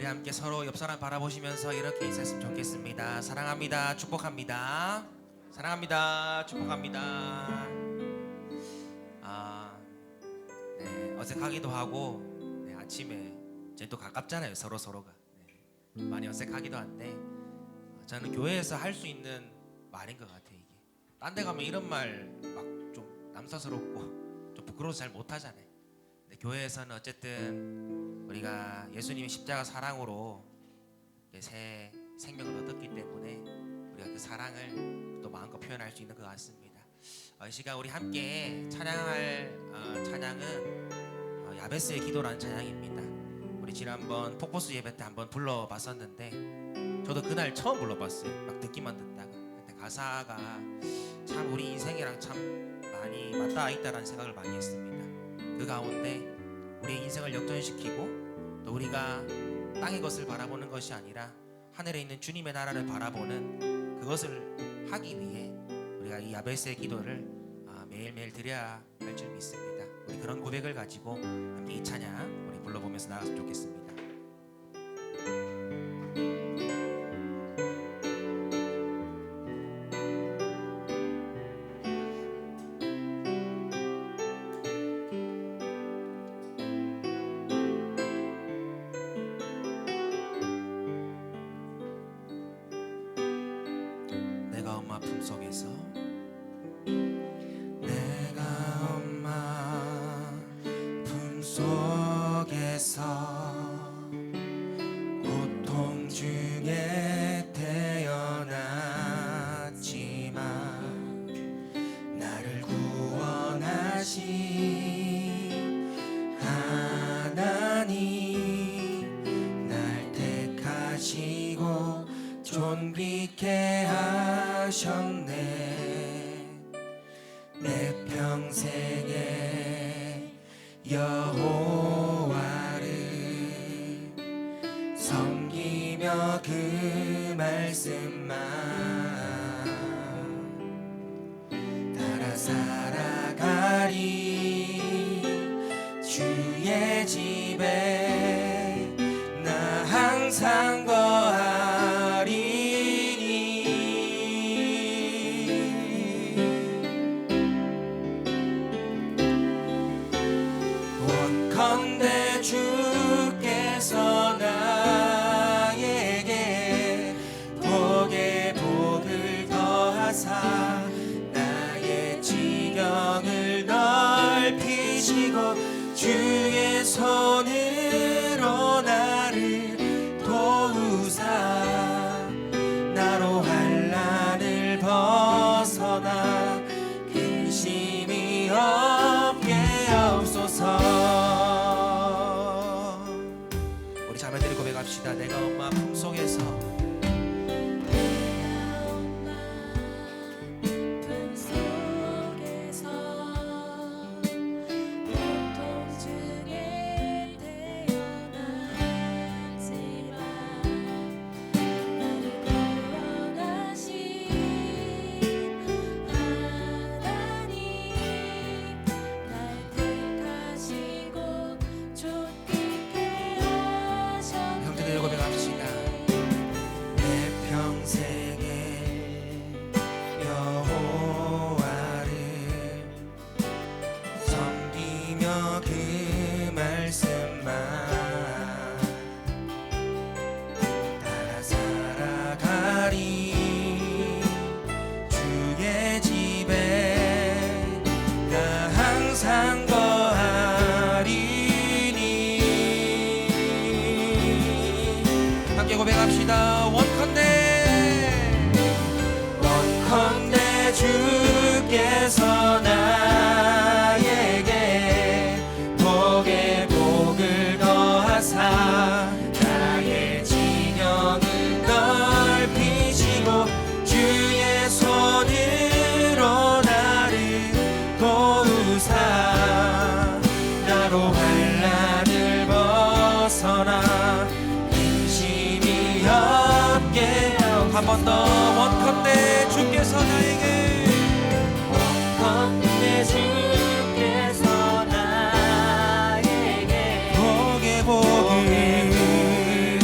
함께 서로 옆 사람 바라보시면서 이렇게 인사했으면 좋겠습니다. 사랑합니다. 축복합니다. 사랑합니다. 축복합니다. 네, 어색하기도 하고 네, 아침에 이제 또 가깝잖아요. 서로가 많이 어색하기도 한데 저는 교회에서 할 수 있는 말인 것 같아요. 이게 딴 데 가면 이런 말 막 좀 남사스럽고 좀 부끄러워서 잘 못하잖아요. 근데 교회에서는 어쨌든 우리가 예수님의 십자가 사랑으로 새 생명을 얻었기 때문에 우리가 그 사랑을 또 마음껏 표현할 수 있는 것 같습니다. 이 시간 우리 함께 찬양할 찬양은 야베스의 기도라는 찬양입니다. 우리 지난번 폭포수 예배 때 한번 불러봤었는데 저도 그날 처음 불러봤어요. 막 듣기만 듣다가. 근데 가사가 참 우리 인생이랑 참 많이 맞닿아 있다라는 생각을 많이 했습니다. 그 가운데 우리의 인생을 역전시키고 또 우리가 땅의 것을 바라보는 것이 아니라 하늘에 있는 주님의 나라를 바라보는 그것을 하기 위해 우리가 이 야베스의 기도를 매일매일 드려야 할 줄 믿습니다. 우리 그런 고백을 가지고 함께 이 찬양 우리 불러보면서 나갔으면 좋겠습니다. 내가 엄마 품속에서 고통 중에 태어났지만 나를 구원하신 하나님 날 택하시고 존귀케 하셨네. 내 평생에 여호와를 섬기며 그 말씀만 따라 살아가리. 주의 집에 나 항상 원컨대 주께서 나에게 복에 복을 더하사 나의 지경을 넓히시고 주의 손으로 나를 도우사 나로 환난을 벗어나 근심이 없게 하옵소서. 우리 자매들이 고백합시다. 내가 엄마 품속에서 고백합시다. 원컨대 주께서 나에게 복에 복을 더하사 나의 지경을 넓히시고 주의 손으로 나를 도우사 나로 환난을 벗어나 한 번 더 원컨대 주께서 나에게 원컨대 주께서 나에게 복의 복을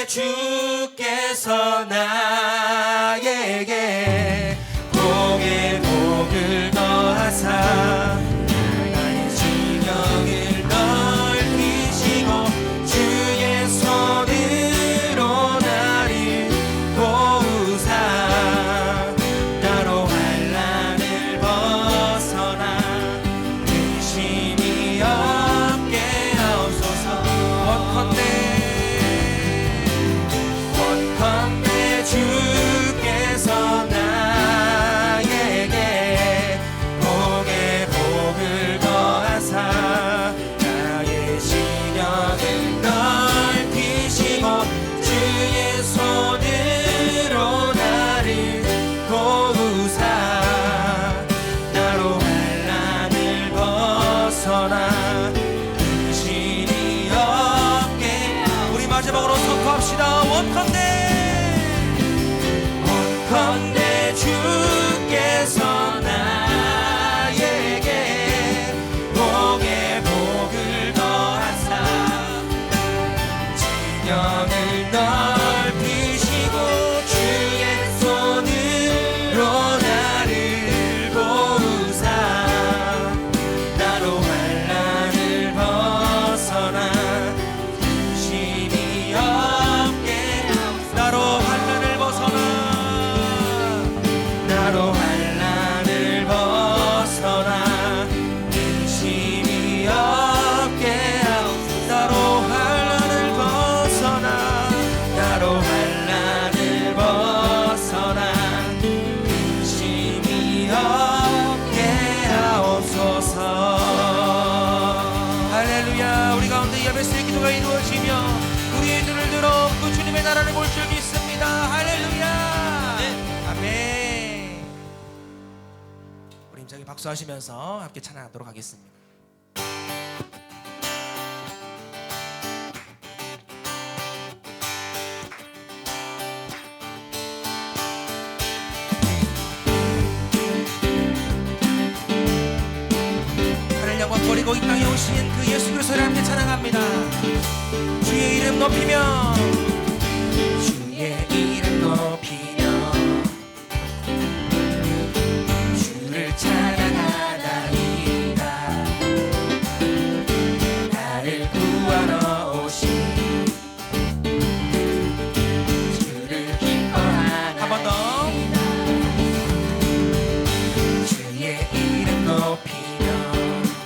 주께서 나에게 복에 복을 더하사 나의 진영을 넓히시고 주의 손으로 나를 도우사 나로 환난을 벗어나 근심이 없게 하옵소서. 원컨대 주께서 나에게 복에 복을 더하사 나의 시력을 넓히시고 주의 손으로 나를 도우사 나로 환난을 벗어나 근심이 없게. 우리 마지막으로 선포합시다. 원컨대 주께서 나에게 복에 복을 더하사 진영을 넓히시고 주의 손으로 나를 도우사 나로 환난을 벗어나 근심이 없게 나로 환난을 벗어나 나로 환난을 벗어나 근심이 없게 나로 환난을 벗어나 나로 환난을 벗어나 근심이 없게 하옵소서. 할렐루야. 우리 가운데 예배의 기도가 이루어지며 우리의 눈을 들어 그 주님의 나라를 볼 줄 믿습니다. 할렐루야. 아멘. 우리 힘차게 박수하시면서 함께 찬양하도록 하겠습니다. 하늘 영광 버리고 이 땅에 오신 그 예수 그리스도를 함께 찬양합니다. 주의 이름 높이며 주의 이름 높이며 주를 찬양하나이다. 나를 구하러 오신 주를 기뻐하나이다. 한 번 더. 주의 이름 높이며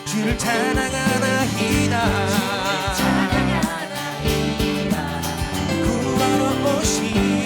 주를 찬양하나이다. 구하러 오신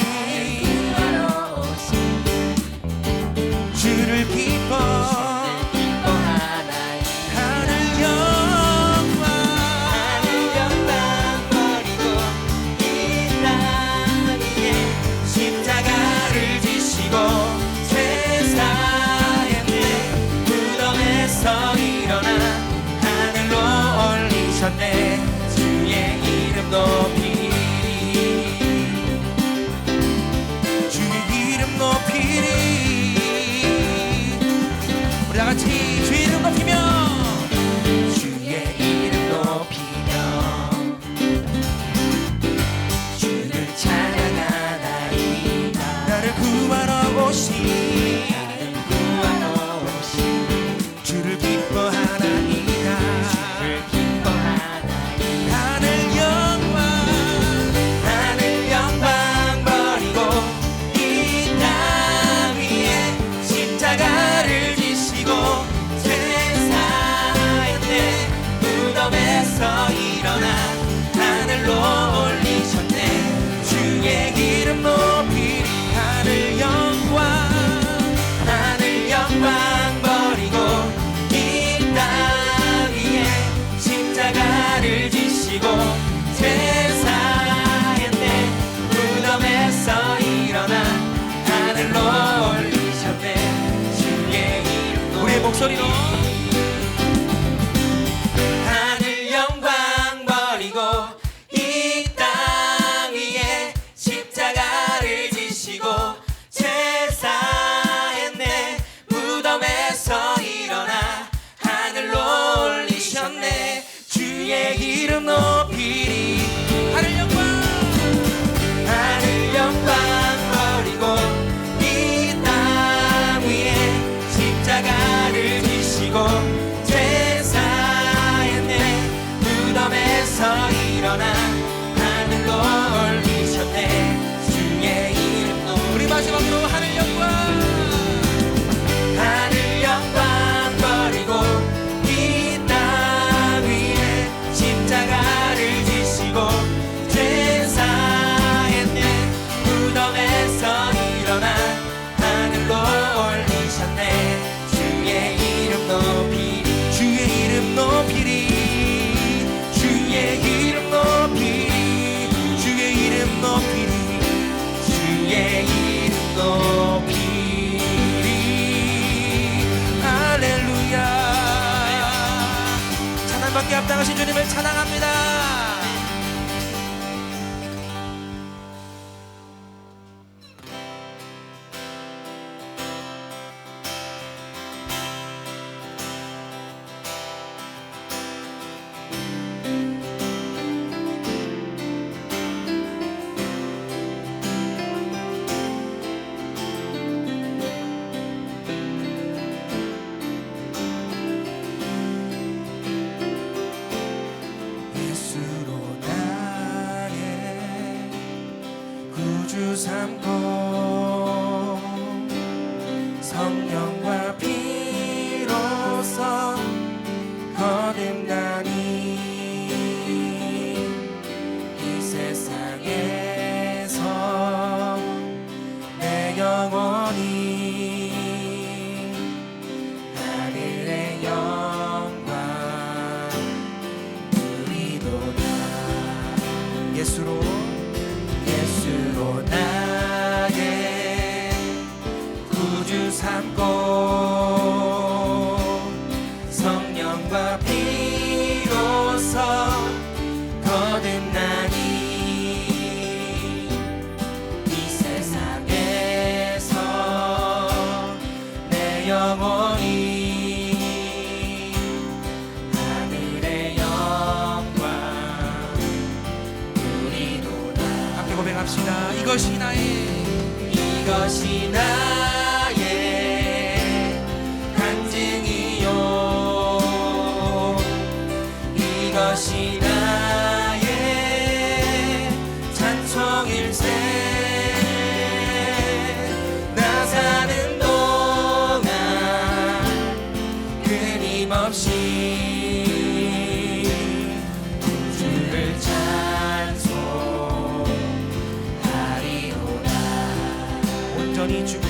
합당하신 주님을 찬양합니다. 구주 삼고 성령과 피로써 거듭나니 이 세상에서 내 영혼이 하늘의 영광 누리도다. 예수로 나의 구주 삼고 성령과 피로써 거듭나니 이 세상에서 내 영혼이 하늘의 영광 누리도다. 함께 고백합시다. 이것이 나의 간증이요 이것이 나의 찬송일세. 나 사는 동안 끊임없이 구주를 찬송하리로다. 온전히 주께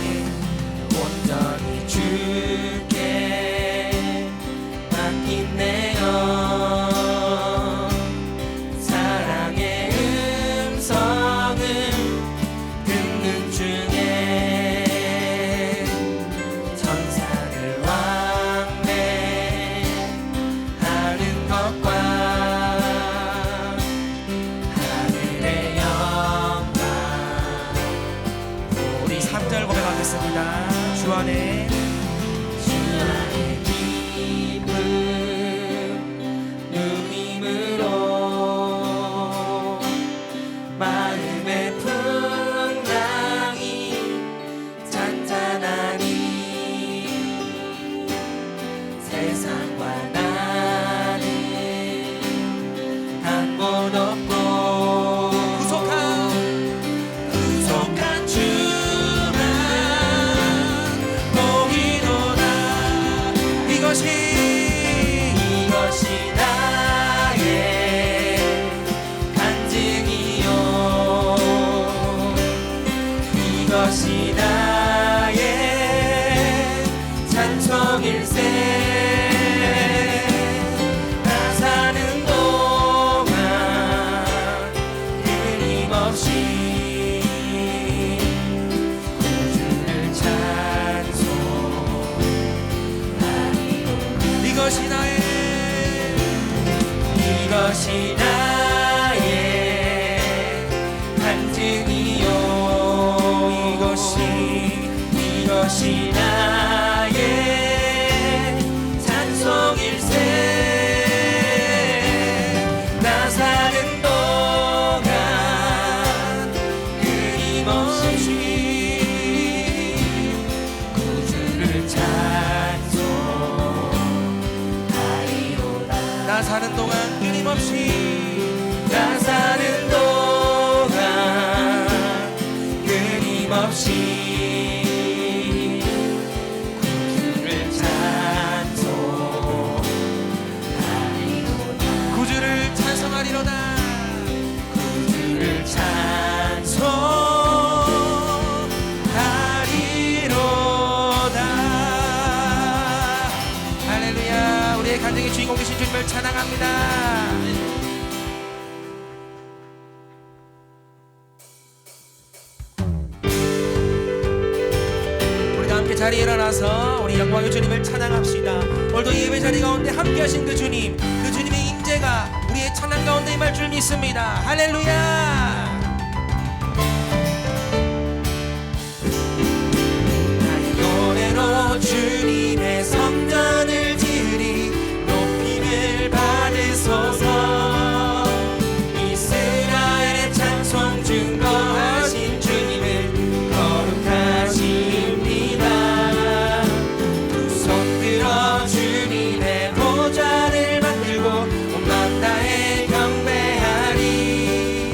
맡긴 내 영 사랑의 음성을 듣는 중에 천사를 왕래하는 것과 하늘의 영광. 우리 3절 고백하겠습니다. 주 안에 기쁨 누림으로 마음의 풍랑이 잔잔하니 세상과 나는 한 곳 없고 구속한 주만 보이도다. 이것이 나의 간증이요 이것이 나의 찬송일세. 나 사는 동안 끊임없이 구주를 찬송하리로다. 이것이 나의 간증이요 이것이 나의 찬송일세. 나 사는 동안 끊임없이 구주를 찬송하리로다. 나 사는 동안 나 사는 동안 끊임없이 구주를 찬송하리로다. 구주를 찬송하리로다. 구주를 찬송하리로다. 할렐루야. 우리의 간증의 주인공 되신 주님을 찬양합니다. 자리에 일어나서 우리 영광의 주님을 찬양합시다. 오늘도 예배 자리 가운데 함께 하신 그 주님의 임재 은혜가 우리의 찬양 가운데 임할 줄 믿습니다. 할렐루야. 노래로 주님의 성전을 지으리 높임을 받으소서. 이스라엘의 찬송 증거하신 주님은 거룩하십니다. 두 손 들어 주님의 보좌를 만들고 온 만다에 경배하리.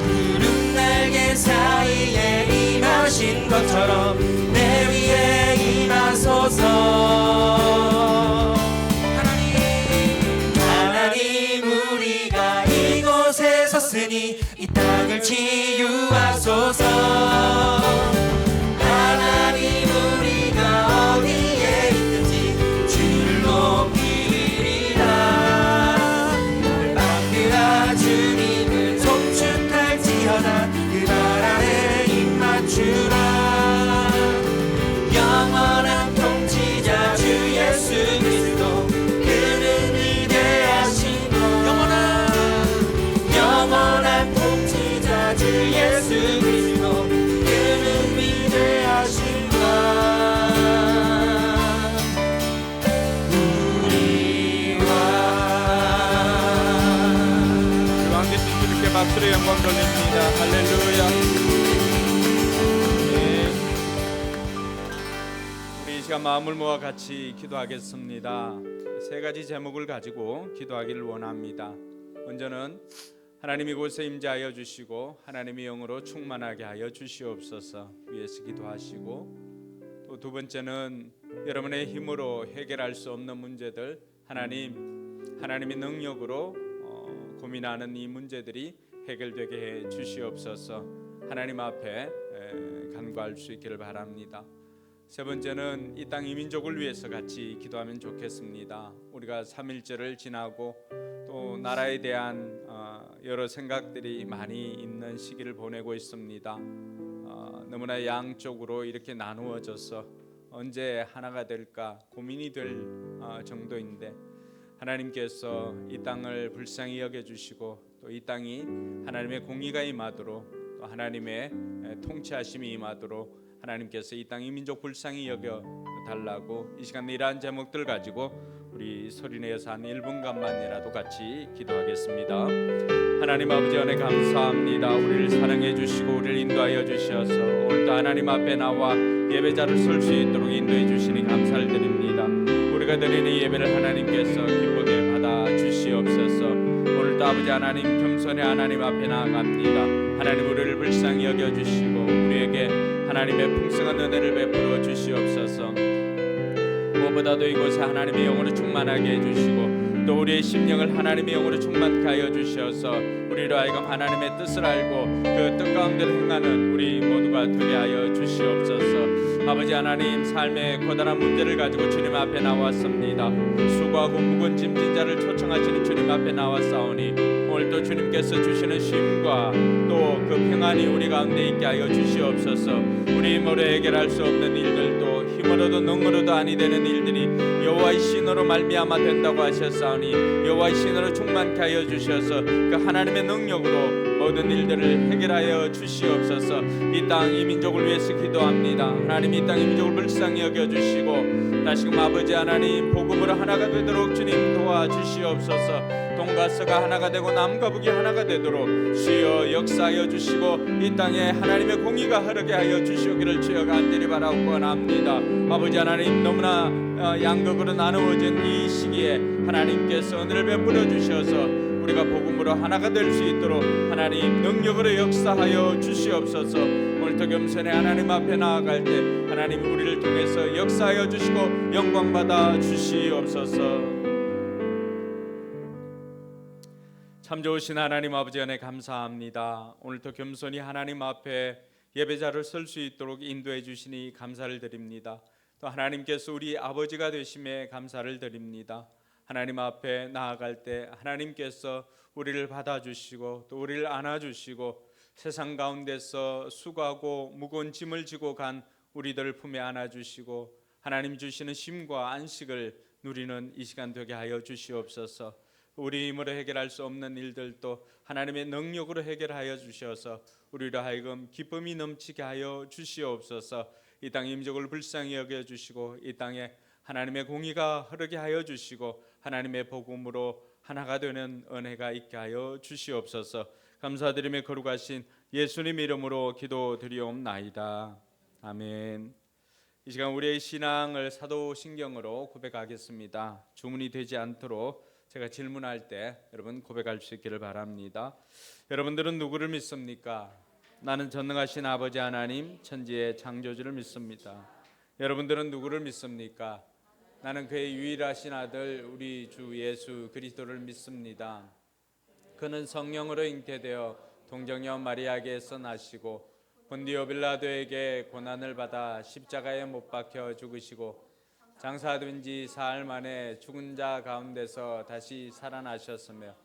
푸른 날개 사이에 임하신 것처럼 내 위에 임하소서. 하나님 우리가 이곳에 섰으니 이 땅을 치유하소서. 하나님 우리가 어디에 있든지 주를 높이리라. 열방들아 주님을 송축할지어다. 그 발 아래 입 맞추라. 영원한 통치자 주 예수 그리스도 그는 위대하신 것. 영원한 통치자 주 예수 그리스도 그는 위대하신 것. 우리와 주 왕께서 주님께 박수로 영광 돌립니다. 할렐루야. 이 시간 마음을 모아 같이 기도하겠습니다. 세 가지 제목을 가지고 기도하기를 원합니다. 먼저는 하나님이 이곳에 임재하여 주시고 하나님의 영으로 충만하게 하여 주시옵소서 위에서 기도하시고, 또 두 번째는 여러분의 힘으로 해결할 수 없는 문제들 하나님의 능력으로 고민하는 이 문제들이 해결되게 해 주시옵소서. 하나님 앞에 간구할 수 있기를 바랍니다. 세 번째는 이 땅 이민족을 위해서 같이 기도하면 좋겠습니다. 우리가 3.1절을 지나고 또 나라에 대한 여러 생각들이 많이 있는 시기를 보내고 있습니다. 너무나 양쪽으로 이렇게 나누어져서 언제 하나가 될까 고민이 될 정도인데, 하나님께서 이 땅을 불쌍히 여겨주시고 또 이 땅이 하나님의 공의가 임하도록, 또 하나님의 통치하심이 임하도록 하나님께서 이 땅 이민족 불쌍히 여겨 달라고 이 시간 이러한 제목들 가지고 우리 소리내어서 한 1분간만이라도 같이 기도하겠습니다. 하나님 아버지 은혜 감사합니다. 우리를 사랑해 주시고 우리를 인도하여 주셔서 오늘도 하나님 앞에 나와 예배자를 설 수 있도록 인도해 주시니 감사를 드립니다. 우리가 드리는 예배를 하나님께서 기쁘게 받아 주시옵소서. 오늘도 아버지 하나님 겸손히 하나님 앞에 나아갑니다. 하나님 우리를 불쌍히 여겨 주시고 우리에게 하나님의 풍성한 은혜를 베풀어 주시옵소서. 무엇보다도 이곳에 하나님의 영으로 충만하게 해주시고 또 우리의 심령을 하나님의 영으로 충만케 하여 주셔서 우리로 하여금 하나님의 뜻을 알고 그 뜻 가운데를 행하는 우리 모두가 되게 하여 주시옵소서. 아버지 하나님, 삶의 고단한 문제를 가지고 주님 앞에 나왔습니다. 수고하고 무거운 짐진 자를 초청하시는 주님 앞에 나왔사오니 오늘도 주님께서 주시는 쉼과 또 그 평안이 우리 가운데 있게 하여 주시옵소서. 우리 힘으로 해결할 수 없는 일들도 힘으로도 능으로도 아니 되는 일들이 여호와의 신으로 말미암아 된다고 하셨사오니 여호와의 신으로 충만케 하여 주셔서 그 하나님의 능력으로 모든 일들을 해결하여 주시옵소서. 이 땅 이민족을 위해서 기도합니다. 하나님 이 땅 이민족을 불쌍히 여겨주시고 다시금 아버지 하나님 복음으로 하나가 되도록 주님 도와주시옵소서. 동과 서가 하나가 되고 남과 북이 하나가 되도록 주여 역사하여 주시고 이 땅에 하나님의 공의가 흐르게 하여 주시오기를 주여 간절히 바라고 원합니다. 아버지 하나님, 너무나 양극으로 나누어진 이 시기에 하나님께서 은혜를 베풀어 주셔서 우리가 복음으로 하나가 될 수 있도록 하나님 능력으로 역사하여 주시옵소서. 오늘도 겸손히 하나님 앞에 나아갈 때 하나님 우리를 통해서 역사하여 주시고 영광 받아 주시옵소서. 참 좋으신 하나님 아버지 은혜 감사합니다. 오늘도 겸손히 하나님 앞에 예배자를 설 수 있도록 인도해 주시니 감사를 드립니다. 또 하나님께서 우리 아버지가 되심에 감사를 드립니다. 하나님 앞에 나아갈 때 하나님께서 우리를 받아주시고 또 우리를 안아주시고 세상 가운데서 수고하고 무거운 짐을 지고 간 우리들 품에 안아주시고 하나님 주시는 쉼과 안식을 누리는 이 시간 되게 하여 주시옵소서. 우리 힘으로 해결할 수 없는 일들도 하나님의 능력으로 해결하여 주셔서 우리로 하여금 기쁨이 넘치게 하여 주시옵소서. 이 땅의 임족을 불쌍히 여겨 주시고 이 땅에 하나님의 공의가 흐르게 하여 주시고 하나님의 복음으로 하나가 되는 은혜가 있게 하여 주시옵소서. 감사드리며 거룩하신 예수님 이름으로 기도드리옵나이다. 아멘. 이 시간 우리의 신앙을 사도신경으로 고백하겠습니다. 주문이 되지 않도록 제가 질문할 때 여러분 고백할 수 있기를 바랍니다. 여러분들은 누구를 믿습니까? 나는 전능하신 아버지 하나님 천지의 창조주를 믿습니다. 여러분들은 누구를 믿습니까? 나는 그의 유일하신 아들 우리 주 예수 그리스도를 믿습니다. 그는 성령으로 잉태되어 동정녀 마리아에게서 나시고 본디오 빌라도에게 고난을 받아 십자가에 못 박혀 죽으시고 장사된 지 사흘 만에 죽은 자 가운데서 다시 살아나셨으며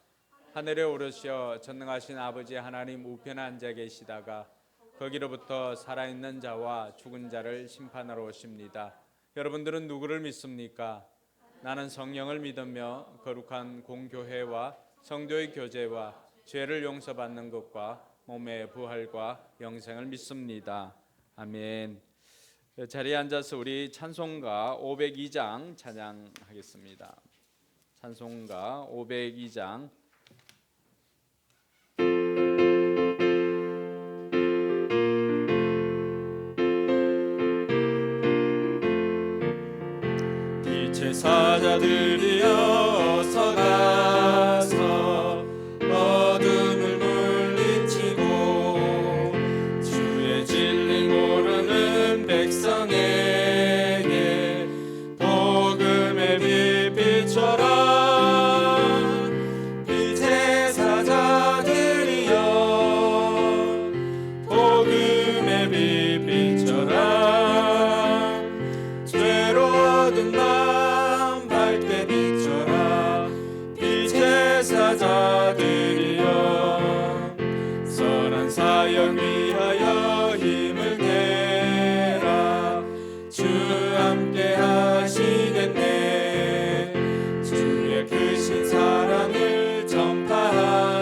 하늘에 오르시어 전능하신 아버지 하나님 우편에 앉아 계시다가 거기로부터 살아있는 자와 죽은 자를 심판하러 오십니다. 여러분들은 누구를 믿습니까? 나는 성령을 믿으며 거룩한 공교회와 성도의 교제와 죄를 용서받는 것과 몸의 부활과 영생을 믿습니다. 아멘. 자리에 앉아서 우리 찬송가 502장 찬양하겠습니다. 찬송가 502장 빛의 사자들이여 서가서 어둠을 물리치고 주의 진리 모르는 백성에게 복음의 빛 비춰라. 빛의 사자들이여 복음의 빛 비춰라. 죄로 얻은 밤 밝게 비춰라. 빛의 사자들이여 선한 사역 위하여 힘을 내라. 주 함께 하시겠네. 주의 크신 사랑을 전파하며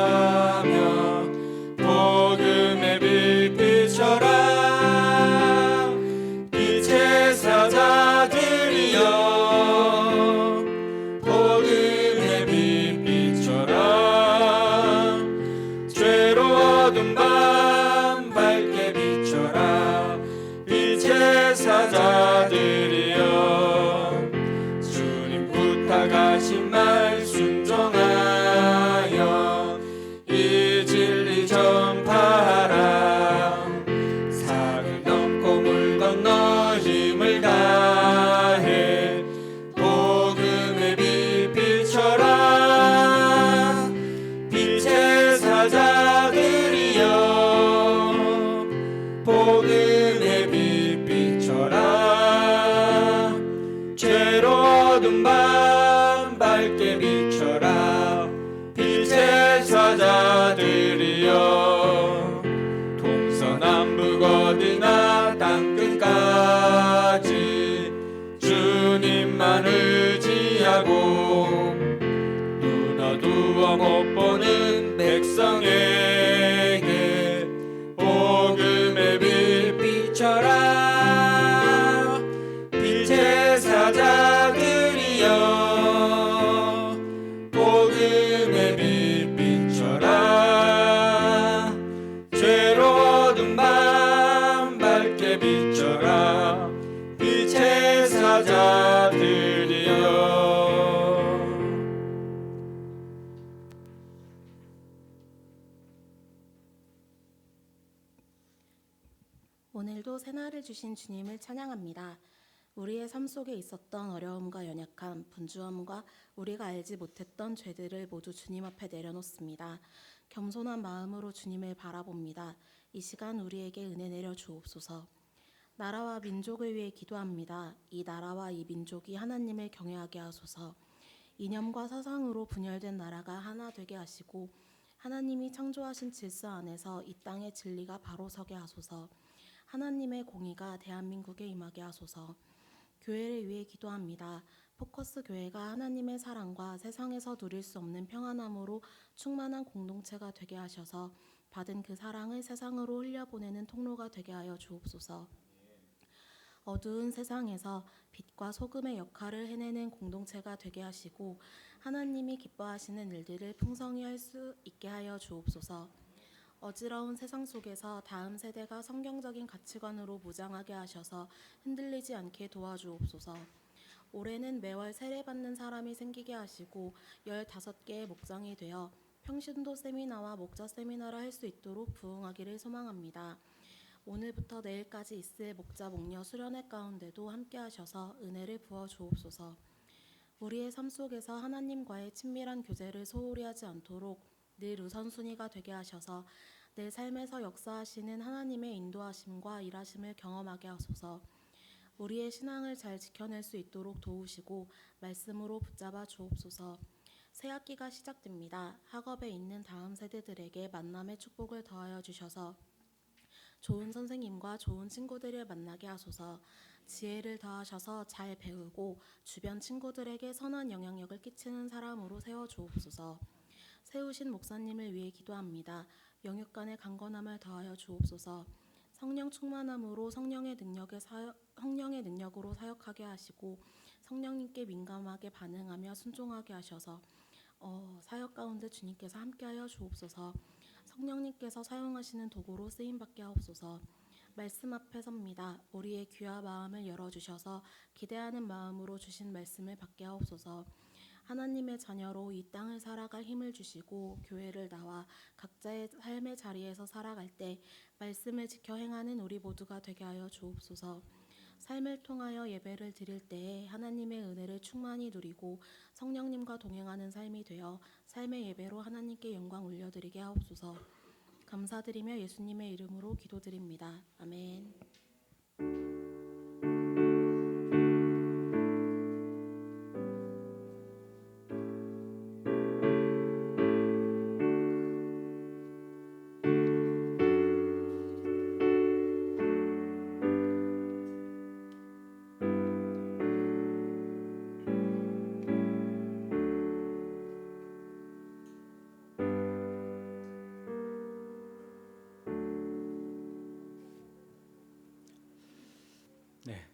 복음의 빛 비춰라. 빛의 사자들이여 복음의 빛 비춰라. 죄로 얻은 밤 밝게 비춰라. 빛의 사자들이여 주님 부탁하신 말 순종하여 이 진리 전파하라. 산을 넘고 물 건너 힘을 다해 복음의 빛 비춰라. 빛의 사자들이여 복음의 빛 비춰라. 죄로 얻은 밤 밝게 비춰라. 빛의 사자들이여 동서남북 어디나 땅끝까지 주님만 의지하고 눈 어두워 못 보는 백성에게 복음의 빛 비춰라. 빛의 사자들이여 복음의 빛 비춰라. 죄로 얻은 밤 밝게 비춰라. 빛의 사자들이여. 오늘도 새날을 주신 주님을 찬양합니다. 우리의 삶 속에 있었던 어려움과 연약함, 분주함과 우리가 알지 못했던 죄들을 모두 주님 앞에 내려놓습니다. 겸손한 마음으로 주님을 바라봅니다. 이 시간 우리에게 은혜 내려 주옵소서. 나라와 민족을 위해 기도합니다. 이 나라와 이 민족이 하나님을 경외하게 하소서. 이념과 사상으로 분열된 나라가 하나 되게 하시고 하나님이 창조하신 질서 안에서 이 땅의 진리가 바로 서게 하소서. 하나님의 공의가 대한민국에 임하게 하소서. 교회를 위해 기도합니다. 포커스 교회가 하나님의 사랑과 세상에서 누릴 수 없는 평안함으로 충만한 공동체가 되게 하셔서 받은 그 사랑을 세상으로 흘려보내는 통로가 되게 하여 주옵소서. 어두운 세상에서 빛과 소금의 역할을 해내는 공동체가 되게 하시고 하나님이 기뻐하시는 일들을 풍성히 할 수 있게 하여 주옵소서. 어지러운 세상 속에서 다음 세대가 성경적인 가치관으로 무장하게 하셔서 흔들리지 않게 도와주옵소서. 올해는 매월 세례받는 사람이 생기게 하시고 15개의 목장이 되어 평신도 세미나와 목자 세미나를 할 수 있도록 부흥하기를 소망합니다. 오늘부터 내일까지 있을 목자 목녀 수련회 가운데도 함께 하셔서 은혜를 부어 주옵소서. 우리의 삶 속에서 하나님과의 친밀한 교제를 소홀히 하지 않도록 늘 우선순위가 되게 하셔서 내 삶에서 역사하시는 하나님의 인도하심과 일하심을 경험하게 하소서. 우리의 신앙을 잘 지켜낼 수 있도록 도우시고 말씀으로 붙잡아 주옵소서. 새 학기가 시작됩니다. 학업에 있는 다음 세대들에게 만남의 축복을 더하여 주셔서 좋은 선생님과 좋은 친구들을 만나게 하소서. 지혜를 더하셔서 잘 배우고 주변 친구들에게 선한 영향력을 끼치는 사람으로 세워 주옵소서. 세우신 목사님을 위해 기도합니다. 영육 간의 강건함을 더하여 주옵소서. 성령 충만함으로 성령의 능력으로 사역하게 하시고 성령님께 민감하게 반응하며 순종하게 하셔서 사역 가운데 주님께서 함께하여 주옵소서. 성령님께서 사용하시는 도구로 쓰임받게 하옵소서. 말씀 앞에 섭니다. 우리의 귀와 마음을 열어주셔서 기대하는 마음으로 주신 말씀을 받게 하옵소서. 하나님의 자녀로 이 땅을 살아갈 힘을 주시고 교회를 나와 각자의 삶의 자리에서 살아갈 때 말씀을 지켜 행하는 우리 모두가 되게 하여 주옵소서. 삶을 통하여 예배를 드릴 때에 하나님의 은혜를 충만히 누리고 성령님과 동행하는 삶이 되어 삶의 예배로 하나님께 영광 올려드리게 하옵소서. 감사드리며 예수님의 이름으로 기도드립니다. 아멘.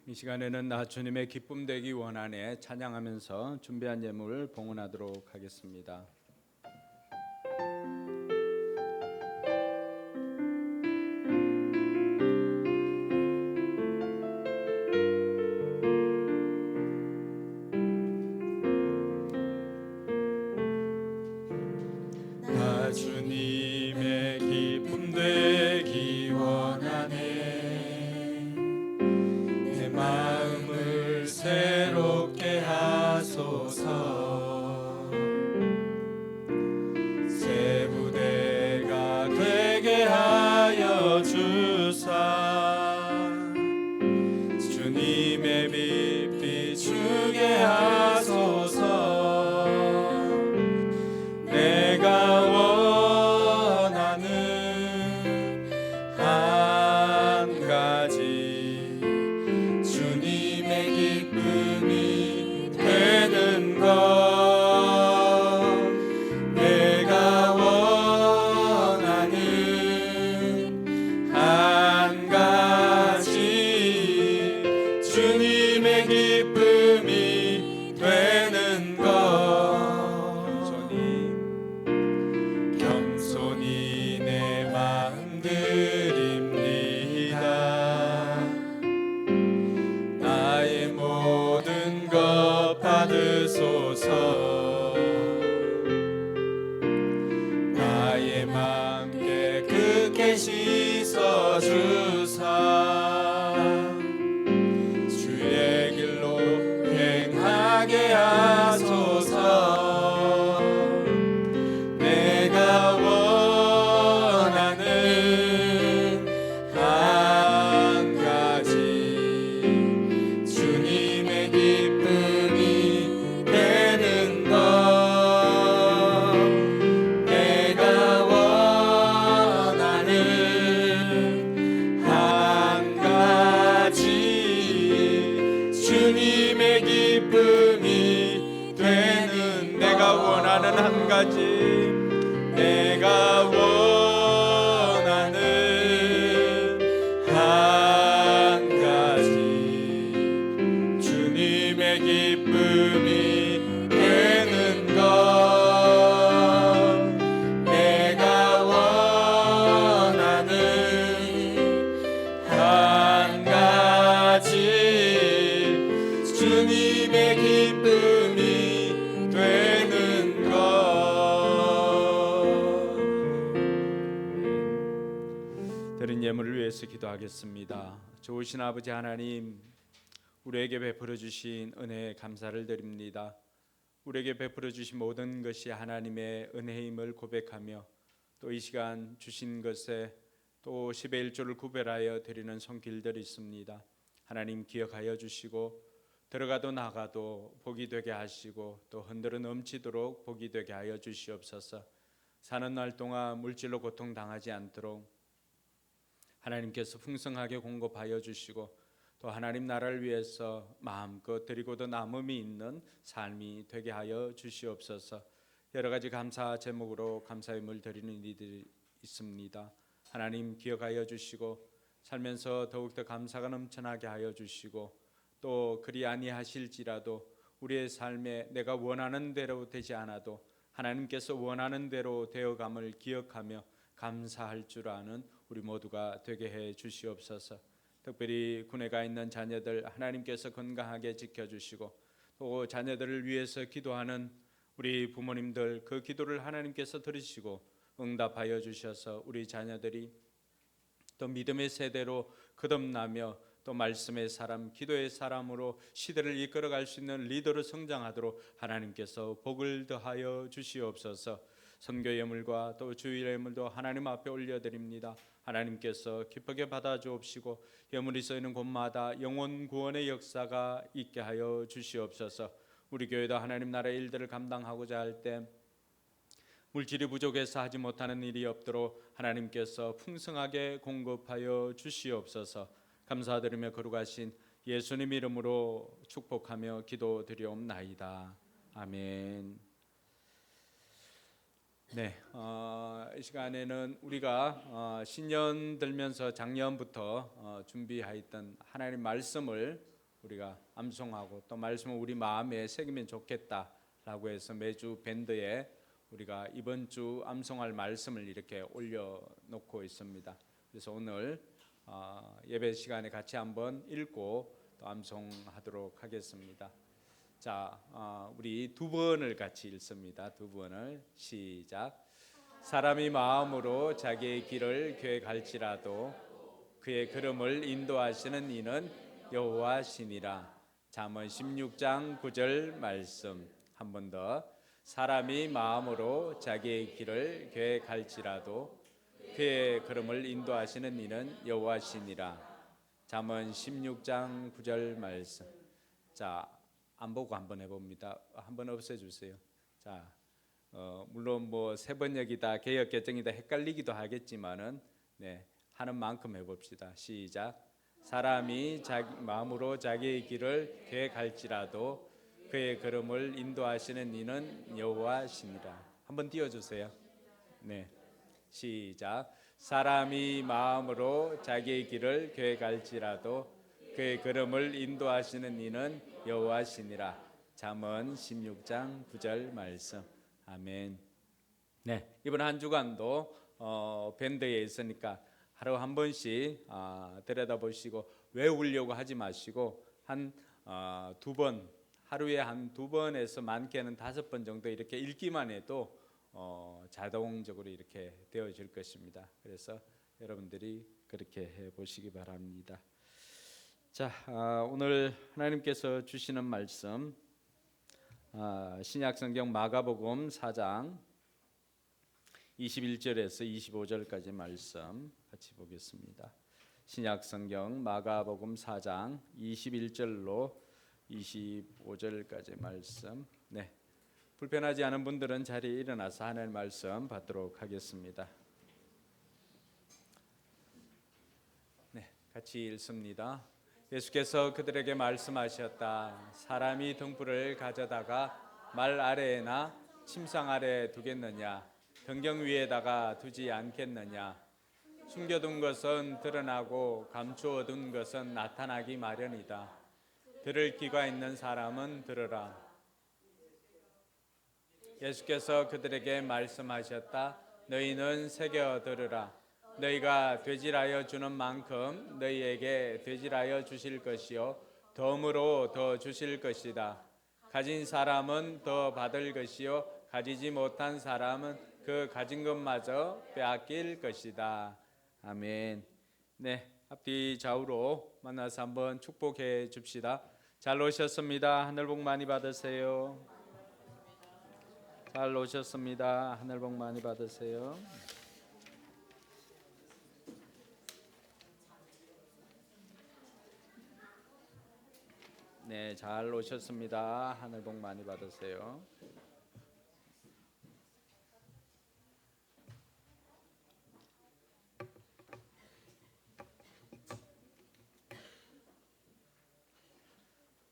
이 시간에는 나 주님의 기쁨 되기 원하네 찬양하면서 준비한 예물을 봉헌하도록 하겠습니다. 나 주님의 기쁨 되기 원하네. 내 마음을 새롭게 하소서. 새 부대가 되게 하여 주사. 주님의 빛 비추게 하소서. 내가 원하는 한 가지 주님의 기쁨이 되는 것. 내가 원하는 한 가지 주님의 기쁨이 되는 것. 겸손히 내 마음 드립니다. 나의 모든 것 받으소서. 나의 마음 깨끗게 씻어주사. 주의 길로 행하게 하소서. 내가 원하는 한 가지 주님의 기쁨이 되는 것. 내가 원하는 한 드린 예물을 위해서 기도하겠습니다. 좋으신 아버지 하나님, 우리에게 베풀어 주신 은혜에 감사를 드립니다. 우리에게 베풀어 주신 모든 것이 하나님의 은혜임을 고백하며 또 이 시간 주신 것에 또 10의 1조를 구별하여 드리는 손길들이 있습니다. 하나님 기억하여 주시고 들어가도 나가도 복이 되게 하시고 또 흔들어 넘치도록 복이 되게 하여 주시옵소서. 사는 날 동안 물질로 고통당하지 않도록 하나님께서 풍성하게 공급하여 주시고 또 하나님 나라를 위해서 마음껏 드리고도 남음이 있는 삶이 되게 하여 주시옵소서. 여러 가지 감사 제목으로 감사임을 드리는 이들이 있습니다. 하나님 기억하여 주시고 살면서 더욱더 감사가 넘쳐나게 하여 주시고 또 그리 아니하실지라도 우리의 삶에 내가 원하는 대로 되지 않아도 하나님께서 원하는 대로 되어감을 기억하며 감사할 줄 아는 우리 모두가 되게 해 주시옵소서. 특별히 군에 가 있는 자녀들 하나님께서 건강하게 지켜주시고 또 자녀들을 위해서 기도하는 우리 부모님들 그 기도를 하나님께서 들으시고 응답하여 주셔서 우리 자녀들이 또 믿음의 세대로 거듭나며 또 말씀의 사람, 기도의 사람으로 시대를 이끌어갈 수 있는 리더로 성장하도록 하나님께서 복을 더하여 주시옵소서. 선교 예물과 또 주일 예물도 하나님 앞에 올려드립니다. 하나님께서 기쁘게 받아주옵시고 예물이 쓰이는 곳마다 영혼 구원의 역사가 있게 하여 주시옵소서. 우리 교회도 하나님 나라의 일들을 감당하고자 할 때 물질이 부족해서 하지 못하는 일이 없도록 하나님께서 풍성하게 공급하여 주시옵소서. 감사드리며 거룩하신 예수님 이름으로 축복하며 기도드리옵나이다. 아멘. 네, 이 시간에는 우리가 신년 들면서 작년부터 준비하였던 하나님 말씀을 우리가 암송하고 또 말씀을 우리 마음에 새기면 좋겠다라고 해서 매주 밴드에 우리가 이번 주 암송할 말씀을 이렇게 올려놓고 있습니다. 그래서 오늘 예배 시간에 같이 한번 읽고 또 암송하도록 하겠습니다. 자, 우리 두 번을 같이 읽습니다. 두 번을 시작. 사람이 마음으로 자기의 길을 계획할지라도 그의 걸음을 인도하시는 이는 여호와시니라. 잠언 16장 9절 말씀 한 번 더. 사람이 마음으로 자기의 길을 계획할지라도 그의 걸음을 인도하시는 이는 여호와시니라. 잠언 16장 9절 말씀. 자, 안 보고 한번 해봅니다. 한번 없애주세요. 자, 물론 뭐 세번역이다, 개역개정이다 헷갈리기도 하겠지만은 하는 만큼 해봅시다. 시작. 사람이 자기 마음으로 자기의 길을 계획할지라도 그의 걸음을 인도하시는 이는 여호와시니라. 한번 띄워주세요. 네, 시작. 사람이 마음으로 자기의 길을 계획할지라도 그의 걸음을 인도하시는 이는 여호와시니라. 잠언 16장 9절 말씀. 아멘. 네, 이번 한 주간도 밴드에 있으니까 하루 한 번씩 들여다보시고 외우려고 하지 마시고 한 두 번, 하루에 한 두 번에서 많게는 5번 정도 이렇게 읽기만 해도 자동적으로 이렇게 되어질 것입니다. 그래서 여러분들이 그렇게 해보시기 바랍니다. 자, 오늘 하나님께서 주시는 말씀 신약성경 마가복음 4장 21절에서 25절까지 말씀 같이 보겠습니다. 신약성경 마가복음 4장 21절로 25절까지 말씀. 네, 불편하지 않은 분들은 자리에 일어나서 하나님의 말씀 받도록 하겠습니다. 네, 같이 읽습니다. 예수께서 그들에게 말씀하셨다. 사람이 등불을 가져다가 말 아래에나 침상 아래에 두겠느냐? 등경 위에다가 두지 않겠느냐? 숨겨둔 것은 드러나고 감추어둔 것은 나타나기 마련이다. 들을 귀가 있는 사람은 들으라. 예수께서 그들에게 말씀하셨다. 너희는 새겨 들으라. 너희가 되질하여 주는 만큼 너희에게 되질하여 주실 것이요 덤으로 더 주실 것이다. 가진 사람은 더 받을 것이요 가지지 못한 사람은 그 가진 것마저 빼앗길 것이다. 아멘. 네, 앞뒤 좌우로 만나서 한번 축복해 줍시다. 잘 오셨습니다. 하늘 복 많이 받으세요. 잘 오셨습니다. 하늘 복 많이 받으세요. 네, 잘 오셨습니다. 하늘 복 많이 받으세요.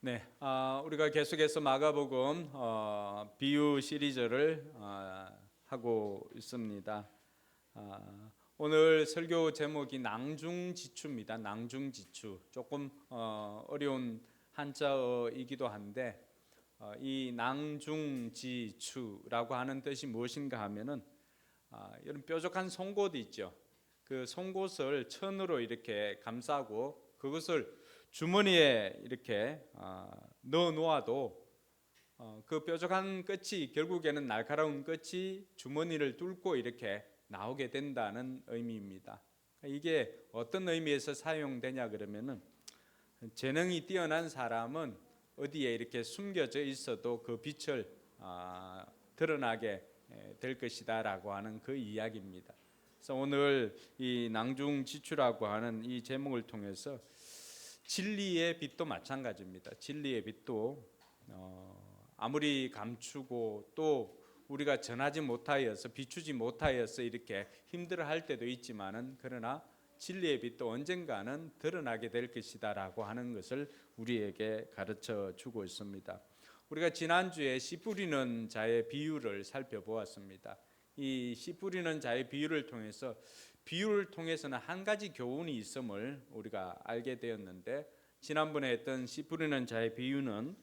네, 우리가 계속해서 마가복음 비유 시리즈를 하고 있습니다. 오늘 설교 제목이 낭중지추입니다. 낭중지추. 조금 어려운 한자어이기도 한데 이 낭중지추라고 하는 뜻이 무엇인가 하면은 이런 뾰족한 송곳 있죠. 그 송곳을 천으로 이렇게 감싸고 그것을 주머니에 이렇게 넣어 놓아도 그 뾰족한 끝이 결국에는 날카로운 끝이 주머니를 뚫고 이렇게 나오게 된다는 의미입니다. 이게 어떤 의미에서 사용되냐 그러면은 재능이 뛰어난 사람은 어디에 이렇게 숨겨져 있어도 그 빛을 드러나게 될 것이다라고 하는 그 이야기입니다. 그래서 오늘 이 낭중지추라고 하는 이 제목을 통해서 진리의 빛도 마찬가지입니다. 진리의 빛도 아무리 감추고 또 우리가 전하지 못하여서 비추지 못하여서 이렇게 힘들어할 때도 있지만은 그러나 진리의 빛도 언젠가는 드러나게 될 것이다라고 하는 것을 우리에게 가르쳐 주고 있습니다. 우리가 지난주에 씨 뿌리는 자의 비유를 살펴보았습니다. 이 씨 뿌리는 자의 비유를 통해서는 한 가지 교훈이 있음을 우리가 알게 되었는데 지난번에 했던 씨 뿌리는 자의 비유는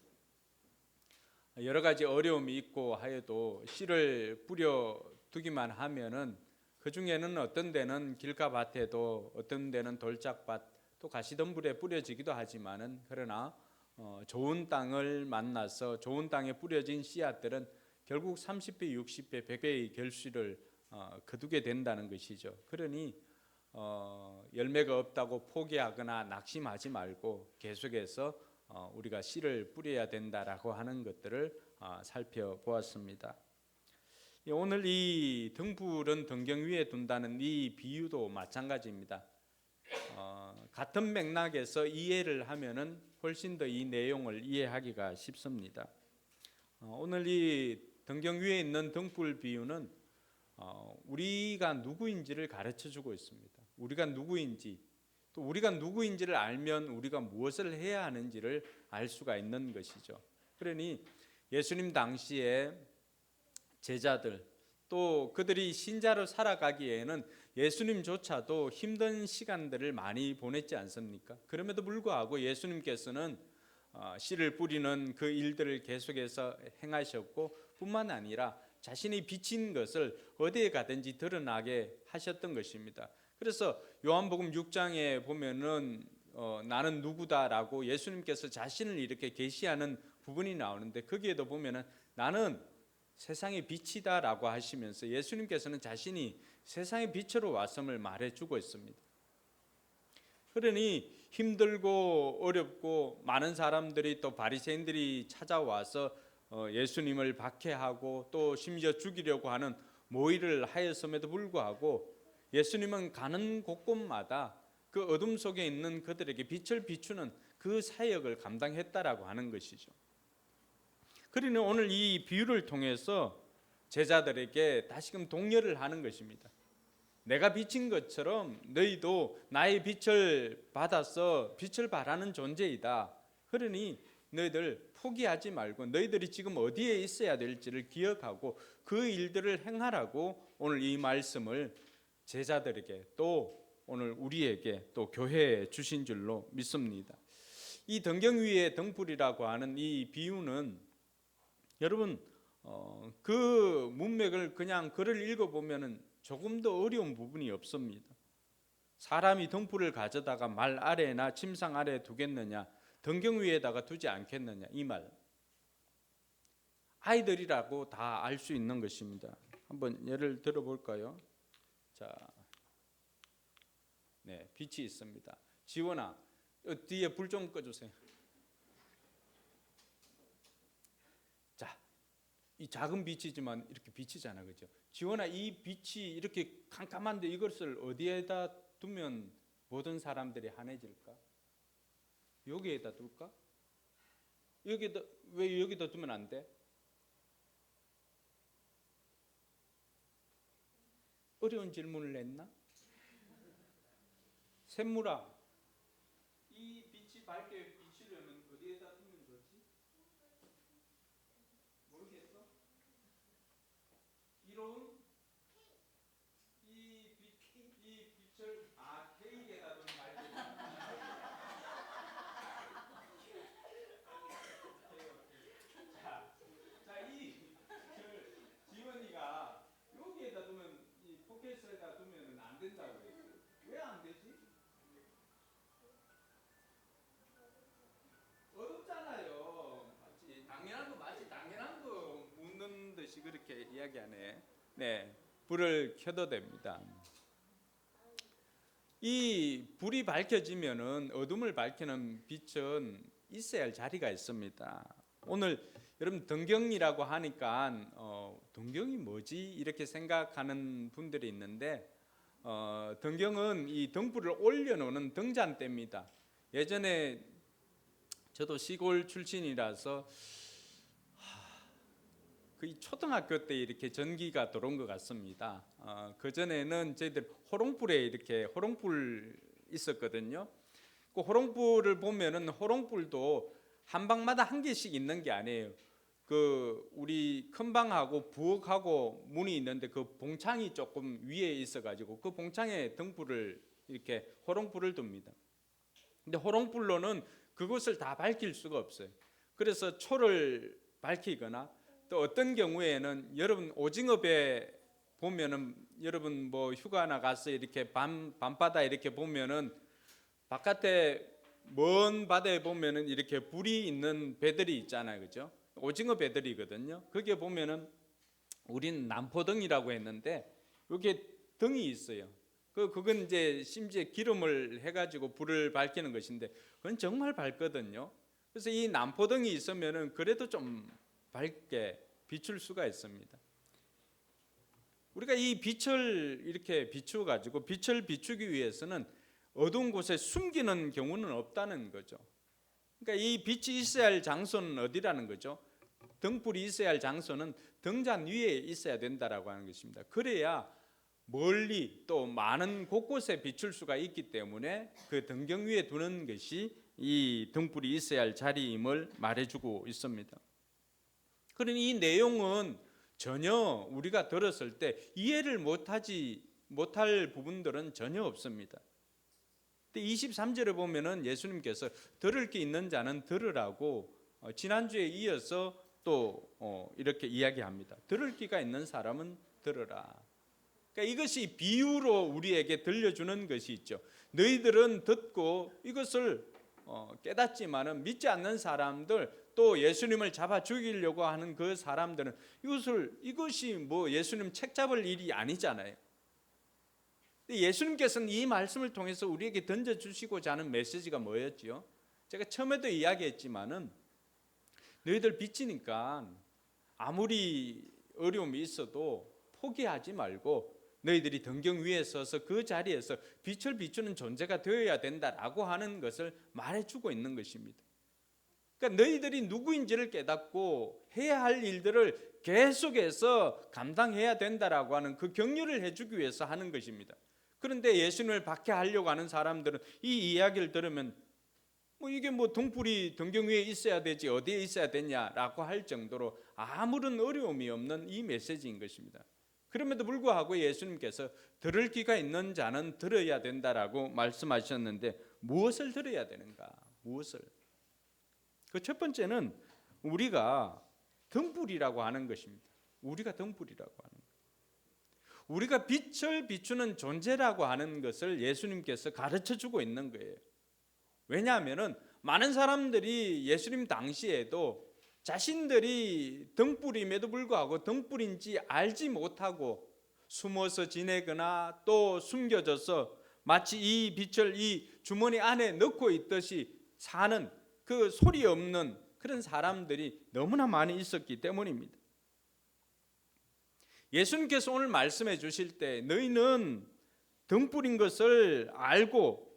여러 가지 어려움이 있고 하여도 씨를 뿌려 두기만 하면은 그 중에는 어떤 데는 길가밭에도 어떤 데는 돌짝밭 또 가시덤불에 뿌려지기도 하지만은 그러나 좋은 땅을 만나서 좋은 땅에 뿌려진 씨앗들은 결국 30배, 60배, 100배의 결실을 거두게 된다는 것이죠. 그러니 열매가 없다고 포기하거나 낙심하지 말고 계속해서 우리가 씨를 뿌려야 된다라고 하는 것들을 살펴보았습니다. 오늘 이 등불은 등경 위에 둔다는 이 비유도 마찬가지입니다. 같은 맥락에서 이해를 하면은 훨씬 더 이 내용을 이해하기가 쉽습니다. 오늘 이 등경 위에 있는 등불 비유는 우리가 누구인지를 가르쳐 주고 있습니다. 우리가 누구인지 또 우리가 누구인지를 알면 우리가 무엇을 해야 하는지를 알 수가 있는 것이죠. 그러니 예수님 당시에 제자들 또 그들이 신자로 살아가기에는 예수님조차도 힘든 시간들을 많이 보냈지 않습니까? 그럼에도 불구하고 예수님께서는 씨를 뿌리는 그 일들을 계속해서 행하셨고 뿐만 아니라 자신이 비친 것을 어디에 가든지 드러나게 하셨던 것입니다. 그래서 요한복음 6장에 보면은 나는 누구다라고 예수님께서 자신을 이렇게 계시하는 부분이 나오는데 거기에도 보면은 나는 세상의 빛이다라고 하시면서 예수님께서는 자신이 세상의 빛으로 왔음을 말해주고 있습니다. 그러니 힘들고 어렵고 많은 사람들이 또 바리새인들이 찾아와서 예수님을 박해하고 또 심지어 죽이려고 하는 모의를 하였음에도 불구하고 예수님은 가는 곳곳마다 그 어둠 속에 있는 그들에게 빛을 비추는 그 사역을 감당했다라고 하는 것이죠. 그러니 오늘 이 비유를 통해서 제자들에게 다시금 독려를 하는 것입니다. 내가 비친 것처럼 너희도 나의 빛을 받아서 빛을 발하는 존재이다. 그러니 너희들 포기하지 말고 너희들이 지금 어디에 있어야 될지를 기억하고 그 일들을 행하라고 오늘 이 말씀을 제자들에게 또 오늘 우리에게 또 교회에 주신 줄로 믿습니다. 이 등경 위의 등불이라고 하는 이 비유는 여러분 그 문맥을 그냥 글을 읽어보면 조금 더 어려운 부분이 없습니다. 사람이 등불을 가져다가 말 아래나 침상 아래에 두겠느냐 등경 위에다가 두지 않겠느냐 이 말 아이들이라고 다 알 수 있는 것입니다. 한번 예를 들어볼까요? 자, 네, 빛이 있습니다. 지원아, 뒤에 불 좀 꺼주세요. 자, 이 작은 빛이지만 이렇게 빛이잖아, 그죠? 지원아, 이 빛이 이렇게 캄캄한데 이것을 어디에다 두면 모든 사람들이 환해질까? 여기에다 둘까? 여기다, 왜 여기다 두면 안 돼? 어려운 질문을 했나? 샘물아, 이 빛이 밝게 비추려면 어디에다 두면 좋지? 모르겠어? 이로운 이 빛을 케이크에다 두면 밝게. 이 빛을 지원이가 여기에다 두면 이 포켓에다 두면은 안 된다고 했어요. 왜 안 되지? 어렵잖아요. 맞지? 당연한 거 묻는 듯이 그렇게 이야기하네. 네, 불을 켜도 됩니다. 이 불이 밝혀지면은 어둠을 밝히는 빛은 있어야 할 자리가 있습니다. 오늘 여러분 등경이라고 하니까 등경이 뭐지 이렇게 생각하는 분들이 있는데 등경은 이 등불을 올려놓는 등잔대입니다. 예전에 저도 시골 출신이라서 거의 초등학교 때 이렇게 전기가 들어온 것 같습니다. 그 전에는 저희들 호롱불에 이렇게 호롱불 있었거든요. 그 호롱불을 보면은 호롱불도 한 방마다 한 개씩 있는 게 아니에요. 그 우리 큰 방하고 부엌하고 문이 있는데 그 봉창이 조금 위에 있어가지고 그 봉창에 등불을 이렇게 호롱불을 둡니다. 근데 호롱불로는 그것을 다 밝힐 수가 없어요. 그래서 초를 밝히거나 또 어떤 경우에는 여러분 오징어배 보면은 여러분 뭐 휴가 나가서 이렇게 밤바다 이렇게 보면은 바깥에 먼 바다에 보면은 이렇게 불이 있는 배들이 있잖아요, 그죠? 오징어 배들이거든요. 거기에 보면은 우린 남포등이라고 했는데 여기에 등이 있어요. 그건 이제 심지어 기름을 해가지고 불을 밝히는 것인데 그건 정말 밝거든요. 그래서 이 남포등이 있으면은 그래도 좀 밝게 비출 수가 있습니다. 우리가 이 빛을 이렇게 비추어 가지고 빛을 비추기 위해서는 어두운 곳에 숨기는 경우는 없다는 거죠. 그러니까 이 빛이 있어야 할 장소는 어디라는 거죠? 등불이 있어야 할 장소는 등잔 위에 있어야 된다라고 하는 것입니다. 그래야 멀리 또 많은 곳곳에 비출 수가 있기 때문에 그 등경 위에 두는 것이 이 등불이 있어야 할 자리임을 말해주고 있습니다. 그러니 이 내용은 전혀 우리가 들었을 때 이해를 못할 부분들은 전혀 없습니다. 23절에 보면은 예수님께서 들을 게 있는 자는 들으라고 지난주에 이어서 또 이렇게 이야기합니다. 들을 귀가 있는 사람은 들으라. 그러니까 이것이 비유로 우리에게 들려주는 것이 있죠. 너희들은 듣고 이것을 깨닫지만은 믿지 않는 사람들 또 예수님을 잡아 죽이려고 하는 그 사람들은 이것이 뭐 예수님 책 잡을 일이 아니잖아요. 예수님께서는 이 말씀을 통해서 우리에게 던져주시고자 하는 메시지가 뭐였지요? 제가 처음에도 이야기했지만은 너희들 빛이니까 아무리 어려움이 있어도 포기하지 말고 너희들이 등경 위에 서서 그 자리에서 빛을 비추는 존재가 되어야 된다라고 하는 것을 말해주고 있는 것입니다. 그러니까 너희들이 누구인지를 깨닫고 해야 할 일들을 계속해서 감당해야 된다라고 하는 그 격려를 해주기 위해서 하는 것입니다. 그런데 예수님을 박해하려고 하는 사람들은 이 이야기를 들으면 이게 등불이 등경 위에 있어야 되지 어디에 있어야 되냐라고 할 정도로 아무런 어려움이 없는 이 메시지인 것입니다. 그럼에도 불구하고 예수님께서 들을 귀가 있는 자는 들어야 된다라고 말씀하셨는데 무엇을 들어야 되는가? 무엇을? 그 첫 번째는 우리가 등불이라고 하는 것입니다. 우리가 등불이라고 하는 것. 우리가 빛을 비추는 존재라고 하는 것을 예수님께서 가르쳐주고 있는 거예요. 왜냐하면 많은 사람들이 예수님 당시에도 자신들이 등불임에도 불구하고 등불인지 알지 못하고 숨어서 지내거나 또 숨겨져서 마치 이 빛을 이 주머니 안에 넣고 있듯이 사는 그 소리 없는 그런 사람들이 너무나 많이 있었기 때문입니다. 예수님께서 오늘 말씀해 주실 때 너희는 등불인 것을 알고,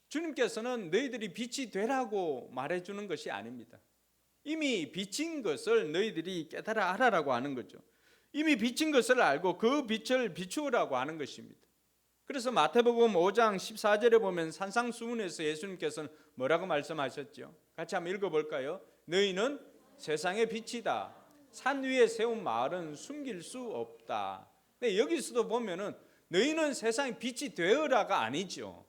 주님께서는 너희들이 빛이 되라고 말해주는 것이 아닙니다. 이미 빛인 것을 너희들이 깨달아 알아라고 하는 거죠. 이미 빛인 것을 알고 그 빛을 비추으라고 하는 것입니다. 그래서 마태복음 5장 14절에 보면 산상수훈에서 예수님께서는 뭐라고 말씀하셨죠? 같이 한번 읽어볼까요? 너희는 세상의 빛이다. 산 위에 세운 마을은 숨길 수 없다. 근데 여기서도 보면은 너희는 세상의 빛이 되어라가 아니죠.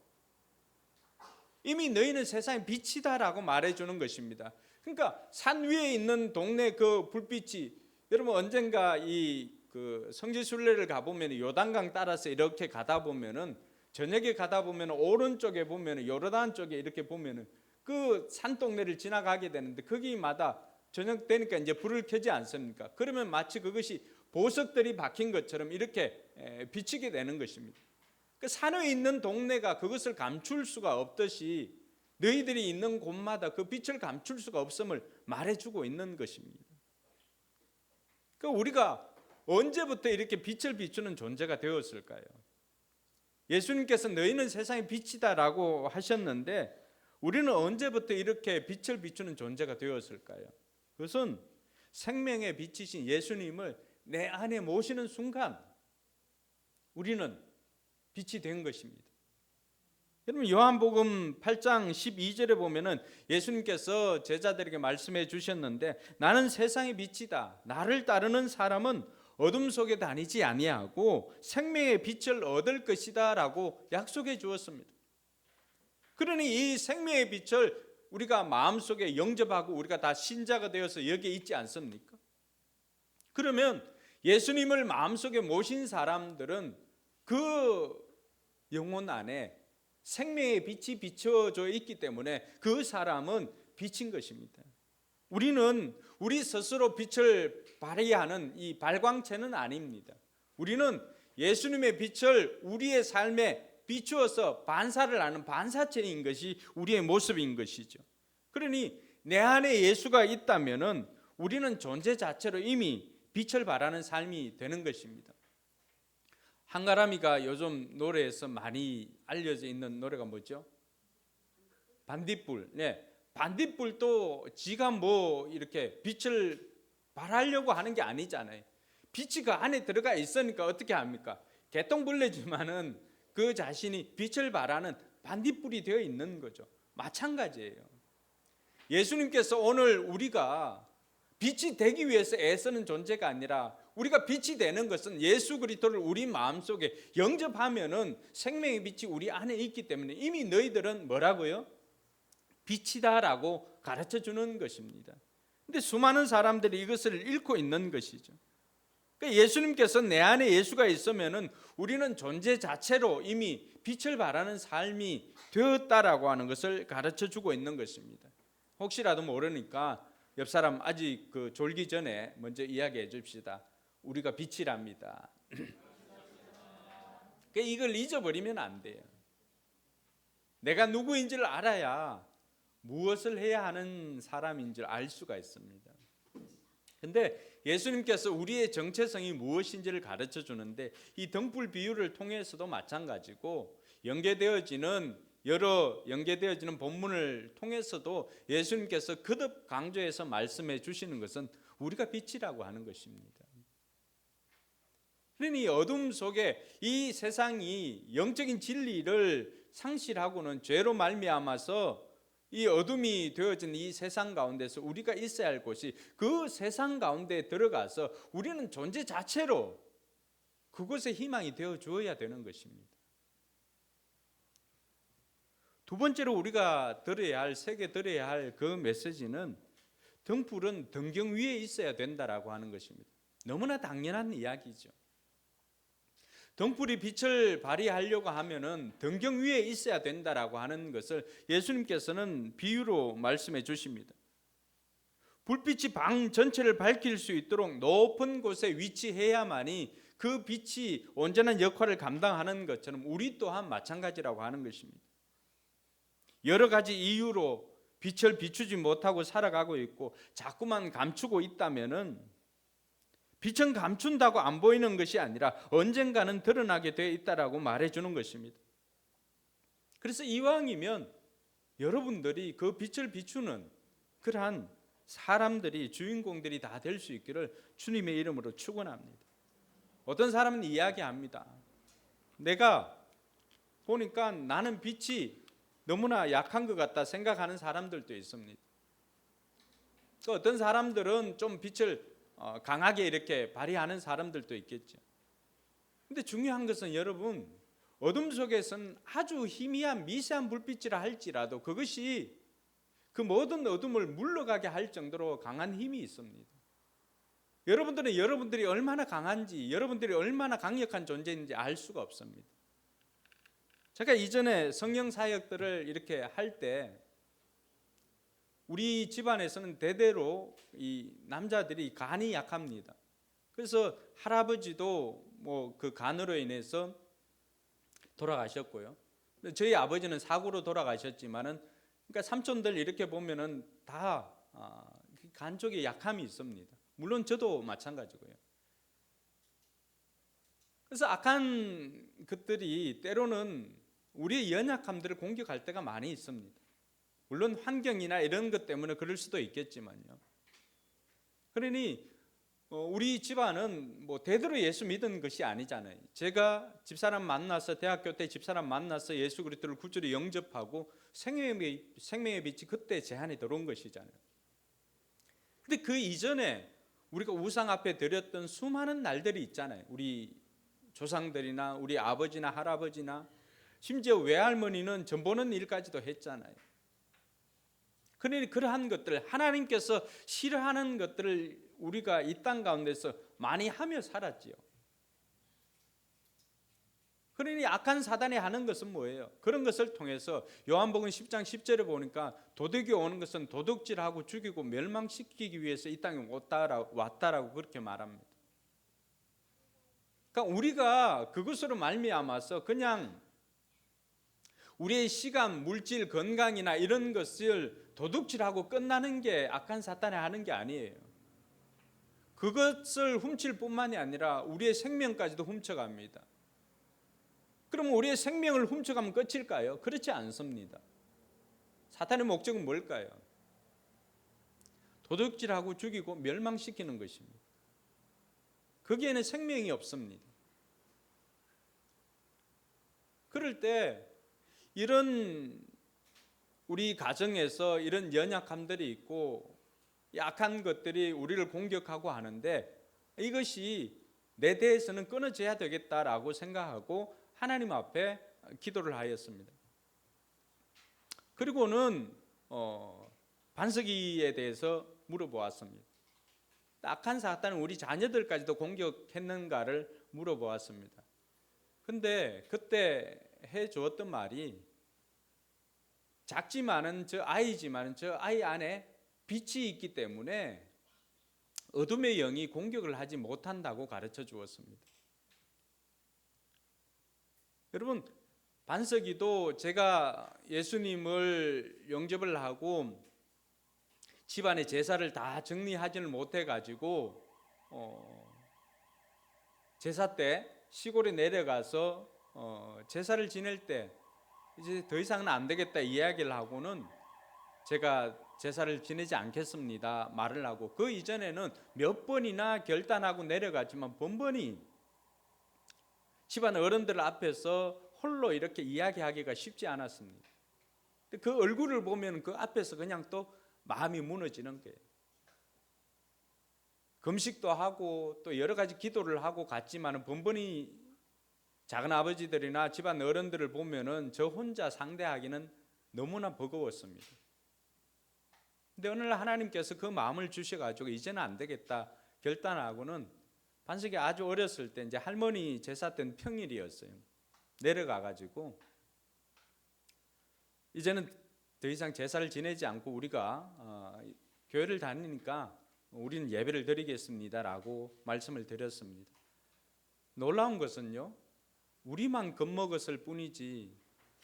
이미 너희는 세상의 빛이다라고 말해주는 것입니다. 그러니까 산 위에 있는 동네 그 불빛이, 여러분 언젠가 이 그 성지순례를 가보면 요단강 따라서 이렇게 가다 보면은, 저녁에 가다 보면 오른쪽에 보면은 요르단 쪽에 이렇게 보면은 그 산동네를 지나가게 되는데, 거기마다 저녁 되니까 이제 불을 켜지 않습니까? 그러면 마치 그것이 보석들이 박힌 것처럼 이렇게 비치게 되는 것입니다. 그 산에 있는 동네가 그것을 감출 수가 없듯이 너희들이 있는 곳마다 그 빛을 감출 수가 없음을 말해주고 있는 것입니다. 그러니까 우리가 언제부터 이렇게 빛을 비추는 존재가 되었을까요? 예수님께서 너희는 세상의 빛이다라고 하셨는데 우리는 언제부터 이렇게 빛을 비추는 존재가 되었을까요? 그것은 생명의 빛이신 예수님을 내 안에 모시는 순간 우리는 빛이 된 것입니다. 여러분 요한복음 8장 12절에 보면은 예수님께서 제자들에게 말씀해 주셨는데, 나는 세상의 빛이다. 나를 따르는 사람은 어둠 속에 다니지 아니하고 생명의 빛을 얻을 것이다라고 약속해 주었습니다. 그러니 이 생명의 빛을 우리가 마음속에 영접하고 우리가 다 신자가 되어서 여기에 있지 않습니까? 그러면 예수님을 마음속에 모신 사람들은 그 영혼 안에 생명의 빛이 비춰져 있기 때문에 그 사람은 빛인 것입니다. 우리는 우리 스스로 빛을 발휘하는 이 발광체는 아닙니다. 우리는 예수님의 빛을 우리의 삶에 비추어서 반사를 하는 반사체인 것이 우리의 모습인 것이죠. 그러니 내 안에 예수가 있다면은 우리는 존재 자체로 이미 빛을 발하는 삶이 되는 것입니다. 한가람이가 요즘 노래에서 많이 알려져 있는 노래가 뭐죠? 반딧불. 네, 반딧불도 지가 뭐 이렇게 빛을 발하려고 하는 게 아니잖아요. 빛이 그 안에 들어가 있으니까 어떻게 합니까? 개똥벌레지만은 그 자신이 빛을 발하는 반딧불이 되어 있는 거죠. 마찬가지예요. 예수님께서 오늘 우리가 빛이 되기 위해서 애쓰는 존재가 아니라 우리가 빛이 되는 것은 예수 그리스도를 우리 마음속에 영접하면은 생명의 빛이 우리 안에 있기 때문에 이미 너희들은 뭐라고요? 빛이다라고 가르쳐 주는 것입니다. 근데 수많은 사람들이 이것을 잃고 있는 것이죠. 그러니까 예수님께서 내 안에 예수가 있으면은 우리는 존재 자체로 이미 빛을 발하는 삶이 되었다라고 하는 것을 가르쳐 주고 있는 것입니다. 혹시라도 모르니까 옆 사람 아직 그 졸기 전에 먼저 이야기해 줍시다. 우리가 빛이랍니다. 이걸 잊어버리면 안 돼요. 내가 누구인지를 알아야 무엇을 해야 하는 사람인 줄 알 수가 있습니다. 근데 예수님께서 우리의 정체성이 무엇인지를 가르쳐 주는데 이 등불 비유를 통해서도 마찬가지고 연계되어지는 본문을 통해서도 예수님께서 거듭 강조해서 말씀해 주시는 것은 우리가 빛이라고 하는 것입니다. 그러니 어둠 속에 이 세상이 영적인 진리를 상실하고는 죄로 말미암아서 이 어둠이 되어진 이 세상 가운데서 우리가 있어야 할 곳이 그 세상 가운데 들어가서 우리는 존재 자체로 그곳에 희망이 되어 주어야 되는 것입니다. 두 번째로 우리가 들어야 할, 새겨 들어야 할 그 메시지는 등불은 등경 위에 있어야 된다라고 하는 것입니다. 너무나 당연한 이야기죠. 등불이 빛을 발휘하려고 하면은 등경 위에 있어야 된다라고 하는 것을 예수님께서는 비유로 말씀해 주십니다. 불빛이 방 전체를 밝힐 수 있도록 높은 곳에 위치해야만이 그 빛이 온전한 역할을 감당하는 것처럼 우리 또한 마찬가지라고 하는 것입니다. 여러 가지 이유로 빛을 비추지 못하고 살아가고 있고 자꾸만 감추고 있다면은 빛은 감춘다고 안 보이는 것이 아니라 언젠가는 드러나게 되어 있다라고 말해주는 것입니다. 그래서 이왕이면 여러분들이 그 빛을 비추는 그러한 사람들이, 주인공들이 다 될 수 있기를 주님의 이름으로 축원합니다. 어떤 사람은 이야기합니다. 내가 보니까 나는 빛이 너무나 약한 것 같다 생각하는 사람들도 있습니다. 또 어떤 사람들은 좀 빛을 강하게 이렇게 발휘하는 사람들도 있겠죠. 근데 중요한 것은 여러분, 어둠 속에서는 아주 희미한 미세한 불빛이라 할지라도 그것이 그 모든 어둠을 물러가게 할 정도로 강한 힘이 있습니다. 여러분들은 여러분들이 얼마나 강한지, 여러분들이 얼마나 강력한 존재인지 알 수가 없습니다. 제가 이전에 성령 사역들을 이렇게 할 때 우리 집안에서는 대대로 이 남자들이 간이 약합니다. 그래서 할아버지도 뭐 그 간으로 인해서 돌아가셨고요. 저희 아버지는 사고로 돌아가셨지만은, 그러니까 삼촌들 이렇게 보면은 다 간 쪽에 약함이 있습니다. 물론 저도 마찬가지고요. 그래서 악한 것들이 때로는 우리의 연약함들을 공격할 때가 많이 있습니다. 물론 환경이나 이런 것 때문에 그럴 수도 있겠지만요. 그러니 우리 집안은 뭐 대대로 예수 믿은 것이 아니잖아요. 제가 집사람 만나서, 대학교 때 집사람 만나서 예수 그리스도를 구주로 영접하고 생명의 빛이 그때 제 안에 들어온 것이잖아요. 근데 그 이전에 우리가 우상 앞에 드렸던 수많은 날들이 있잖아요. 우리 조상들이나 우리 아버지나 할아버지나 심지어 외할머니는 전 보는 일까지도 했잖아요. 그러니 그러한 것들, 하나님께서 싫어하는 것들을 우리가 이 땅 가운데서 많이 하며 살았지요. 그러니 악한 사단이 하는 것은 뭐예요? 그런 것을 통해서 요한복음 10장 10절에 보니까 도둑이 오는 것은 도둑질하고 죽이고 멸망시키기 위해서 이 땅에 왔다라고 그렇게 말합니다. 그러니까 우리가 그것으로 말미암아서 그냥 우리의 시간, 물질, 건강이나 이런 것을 도둑질하고 끝나는 게 악한 사탄이 하는 게 아니에요. 그것을 훔칠 뿐만이 아니라 우리의 생명까지도 훔쳐갑니다. 그러면 우리의 생명을 훔쳐가면 끝일까요? 그렇지 않습니다. 사탄의 목적은 뭘까요? 도둑질하고 죽이고 멸망시키는 것입니다. 거기에는 생명이 없습니다. 그럴 때 이런 우리 가정에서 이런 연약함들이 있고 약한 것들이 우리를 공격하고 하는데 이것이 내 대해서는 끊어져야 되겠다라고 생각하고 하나님 앞에 기도를 하였습니다. 그리고는 반석이에 대해서 물어보았습니다. 악한 사탄은 우리 자녀들까지도 공격했는가를 물어보았습니다. 근데 그때 해 주었던 말이 작지만은 저 아이지만은 저 아이 안에 빛이 있기 때문에 어둠의 영이 공격을 하지 못한다고 가르쳐 주었습니다. 여러분, 반석이도 제가 예수님을 영접을 하고 집안의 제사를 다 정리하지는 못해 가지고 제사 때 시골에 내려가서 제사를 지낼 때 이제 더 이상은 안 되겠다 이야기를 하고는 제가 제사를 지내지 않겠습니다 말을 하고, 그 이전에는 몇 번이나 결단하고 내려갔지만 번번이 집안 어른들 앞에서 홀로 이렇게 이야기하기가 쉽지 않았습니다. 그 얼굴을 보면 그 앞에서 그냥 또 마음이 무너지는 거예요. 금식도 하고 또 여러 가지 기도를 하고 갔지만 번번이 작은 아버지들이나 집안 어른들을 보면은 저 혼자 상대하기는 너무나 버거웠습니다. 근데 어느 날 하나님께서 그 마음을 주셔가지고 이제는 안 되겠다 결단하고는, 반석이 아주 어렸을 때 이제 할머니 제사 때는 평일이었어요. 내려가가지고 이제는 더 이상 제사를 지내지 않고 우리가 교회를 다니니까 우리는 예배를 드리겠습니다라고 말씀을 드렸습니다. 놀라운 것은요, 우리만 겁먹었을 뿐이지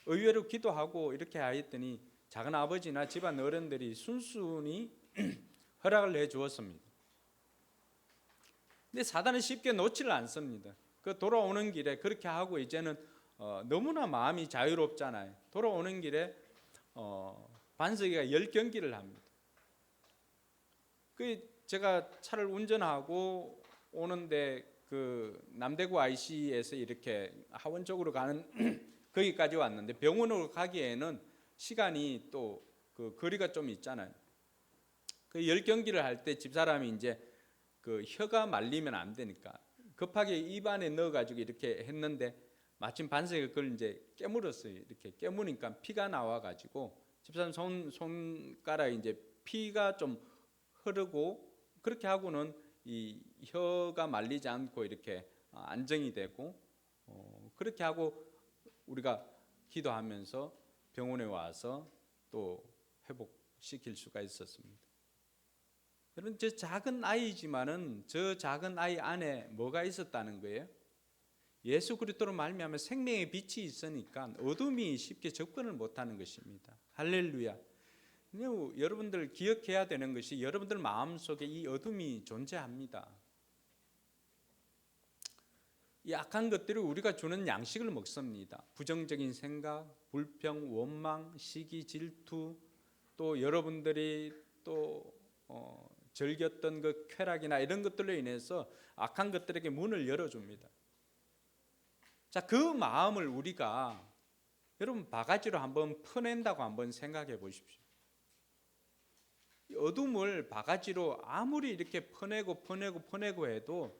의외로 기도하고 이렇게 하였더니 작은 아버지나 집안 어른들이 순순히 허락을 해 주었습니다. 근데 사단은 쉽게 놓지를 않습니다. 그 돌아오는 길에 그렇게 하고 이제는 너무나 마음이 자유롭잖아요. 돌아오는 길에 반석이가 10경기를 합니다. 그 제가 차를 운전하고 오는데 그 남대구 IC에서 이렇게 하원 쪽으로 가는 거기까지 왔는데 병원으로 가기에는 시간이 또 그 거리가 좀 있잖아요. 그 10경기를 할 때 집사람이 이제 그 혀가 말리면 안 되니까 급하게 입안에 넣어가지고 이렇게 했는데 마침 반석이 그걸 이제 깨물었어요. 이렇게 깨무니까 피가 나와가지고 집사람 손가락에 이제 피가 좀 흐르고 그렇게 하고는 이 혀가 말리지 않고 이렇게 안정이 되고 그렇게 하고 우리가 기도하면서 병원에 와서 또 회복시킬 수가 있었습니다. 여러분, 저 작은 아이지만은 저 작은 아이 안에 뭐가 있었다는 거예요? 예수 그리스도로 말미암아 생명의 빛이 있으니까 어둠이 쉽게 접근을 못하는 것입니다. 할렐루야. 여러분들 기억해야 되는 것이 여러분들 마음속에 이 어둠이 존재합니다. 이 악한 것들이 우리가 주는 양식을 먹습니다. 부정적인 생각, 불평, 원망, 시기, 질투, 또 여러분들이 또 즐겼던 그 쾌락이나 이런 것들로 인해서 악한 것들에게 문을 열어줍니다. 자, 그 마음을 우리가 여러분 바가지로 한번 퍼낸다고 한번 생각해 보십시오. 어둠을 바가지로 아무리 이렇게 퍼내고 해도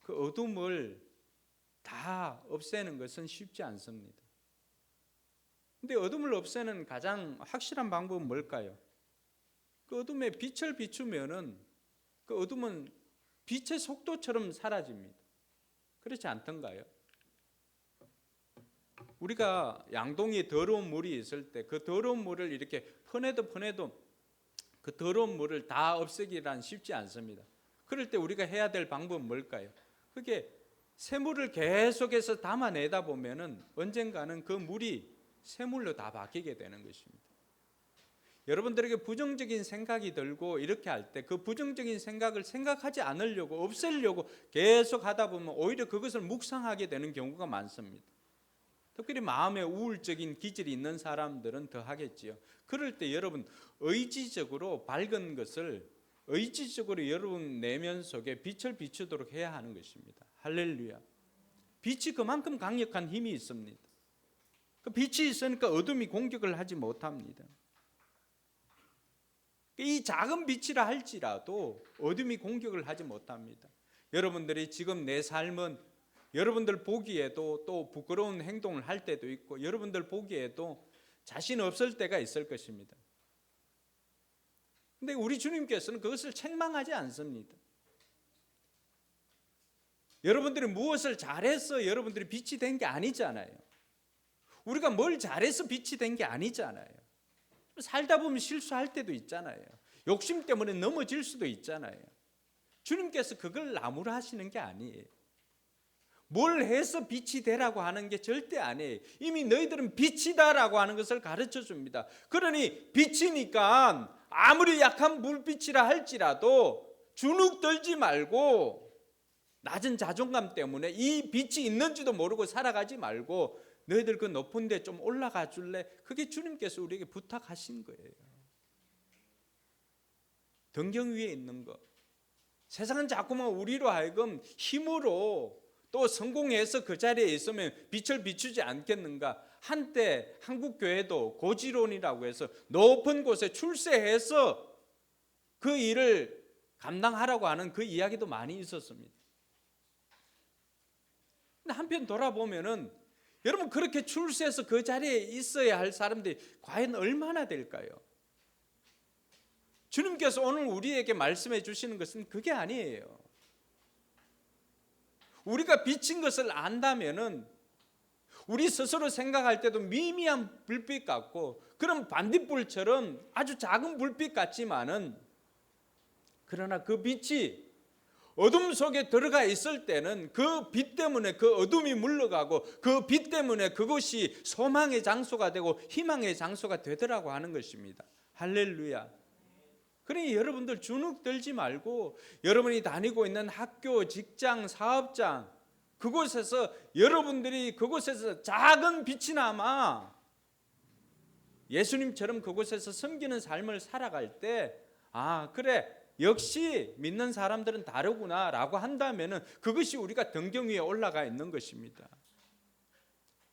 그 어둠을 다 없애는 것은 쉽지 않습니다. 근데 어둠을 없애는 가장 확실한 방법은 뭘까요? 그 어둠에 빛을 비추면은 그 어둠은 빛의 속도처럼 사라집니다. 그렇지 않던가요? 우리가 양동이에 더러운 물이 있을 때 그 더러운 물을 이렇게 퍼내도 그 더러운 물을 다 없애기란 쉽지 않습니다. 그럴 때 우리가 해야 될 방법은 뭘까요? 그게 샘물을 계속해서 담아내다 보면은 언젠가는 그 물이 샘물로 다 바뀌게 되는 것입니다. 여러분들에게 부정적인 생각이 들고 이렇게 할 때 그 부정적인 생각을 생각하지 않으려고 없애려고 계속 하다 보면 오히려 그것을 묵상하게 되는 경우가 많습니다. 특별히 마음에 우울적인 기질이 있는 사람들은 더 하겠지요. 그럴 때 여러분 의지적으로 밝은 것을 의지적으로 여러분 내면 속에 빛을 비추도록 해야 하는 것입니다. 할렐루야. 빛이 그만큼 강력한 힘이 있습니다. 그 빛이 있으니까 어둠이 공격을 하지 못합니다. 이 작은 빛이라 할지라도 어둠이 공격을 하지 못합니다. 여러분들이 지금 내 삶은 여러분들 보기에도 또 부끄러운 행동을 할 때도 있고 여러분들 보기에도 자신 없을 때가 있을 것입니다. 근데 우리 주님께서는 그것을 책망하지 않습니다. 여러분들이 무엇을 잘해서 여러분들이 빛이 된 게 아니잖아요. 우리가 뭘 잘해서 빛이 된 게 아니잖아요. 살다 보면 실수할 때도 있잖아요. 욕심 때문에 넘어질 수도 있잖아요. 주님께서 그걸 나무라 하시는 게 아니에요. 뭘 해서 빛이 되라고 하는 게 절대 아니에요. 이미 너희들은 빛이다라고 하는 것을 가르쳐 줍니다. 그러니 빛이니까 아무리 약한 불빛이라 할지라도 주눅 들지 말고 낮은 자존감 때문에 이 빛이 있는지도 모르고 살아가지 말고 너희들 그 높은 데 좀 올라가 줄래? 그게 주님께서 우리에게 부탁하신 거예요. 등경 위에 있는 것. 세상은 자꾸만 우리로 하여금 힘으로 또 성공해서 그 자리에 있으면 빛을 비추지 않겠는가? 한때 한국 교회도 고지론이라고 해서 높은 곳에 출세해서 그 일을 감당하라고 하는 그 이야기도 많이 있었습니다. 근데 한편 돌아보면은 여러분 그렇게 출세해서 그 자리에 있어야 할 사람들이 과연 얼마나 될까요? 주님께서 오늘 우리에게 말씀해 주시는 것은 그게 아니에요. 우리가 비친 것을 안다면은 우리 스스로 생각할 때도 미미한 불빛 같고 그런 반딧불처럼 아주 작은 불빛 같지만은 그러나 그 빛이 어둠 속에 들어가 있을 때는 그 빛 때문에 그 어둠이 물러가고 그 빛 때문에 그곳이 소망의 장소가 되고 희망의 장소가 되더라고 하는 것입니다. 할렐루야. 그러니 여러분들 주눅 들지 말고 여러분이 다니고 있는 학교, 직장, 사업장 그곳에서 여러분들이 그곳에서 작은 빛이 남아 예수님처럼 그곳에서 섬기는 삶을 살아갈 때 그래 역시 믿는 사람들은 다르구나 라고 한다면 그것이 우리가 등경 위에 올라가 있는 것입니다.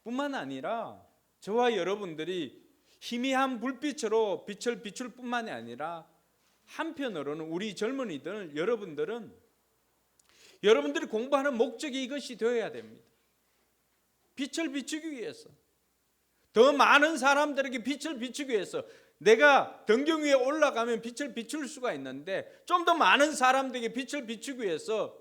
뿐만 아니라 저와 여러분들이 희미한 불빛으로 빛을 비출 뿐만이 아니라 한편으로는 우리 젊은이들 여러분들이 공부하는 목적이 이것이 되어야 됩니다. 빛을 비추기 위해서 더 많은 사람들에게 빛을 비추기 위해서 내가 등경 위에 올라가면 빛을 비출 수가 있는데 좀 더 많은 사람들에게 빛을 비추기 위해서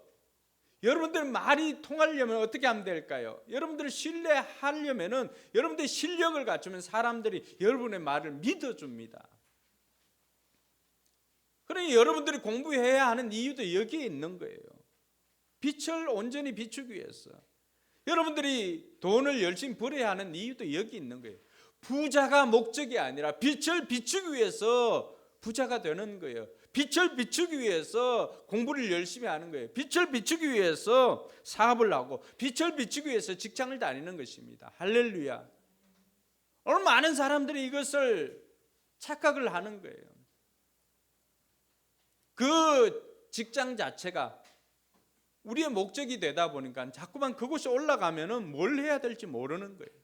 여러분들 말이 통하려면 어떻게 하면 될까요? 여러분들을 신뢰하려면 여러분들이 실력을 갖추면 사람들이 여러분의 말을 믿어줍니다. 그러니 여러분들이 공부해야 하는 이유도 여기에 있는 거예요. 빛을 온전히 비추기 위해서 여러분들이 돈을 열심히 벌어야 하는 이유도 여기 있는 거예요. 부자가 목적이 아니라 빛을 비추기 위해서 부자가 되는 거예요. 빛을 비추기 위해서 공부를 열심히 하는 거예요. 빛을 비추기 위해서 사업을 하고 빛을 비추기 위해서 직장을 다니는 것입니다. 할렐루야. 오늘 많은 사람들이 이것을 착각을 하는 거예요. 그 직장 자체가 우리의 목적이 되다 보니까 자꾸만 그곳에 올라가면은 뭘 해야 될지 모르는 거예요.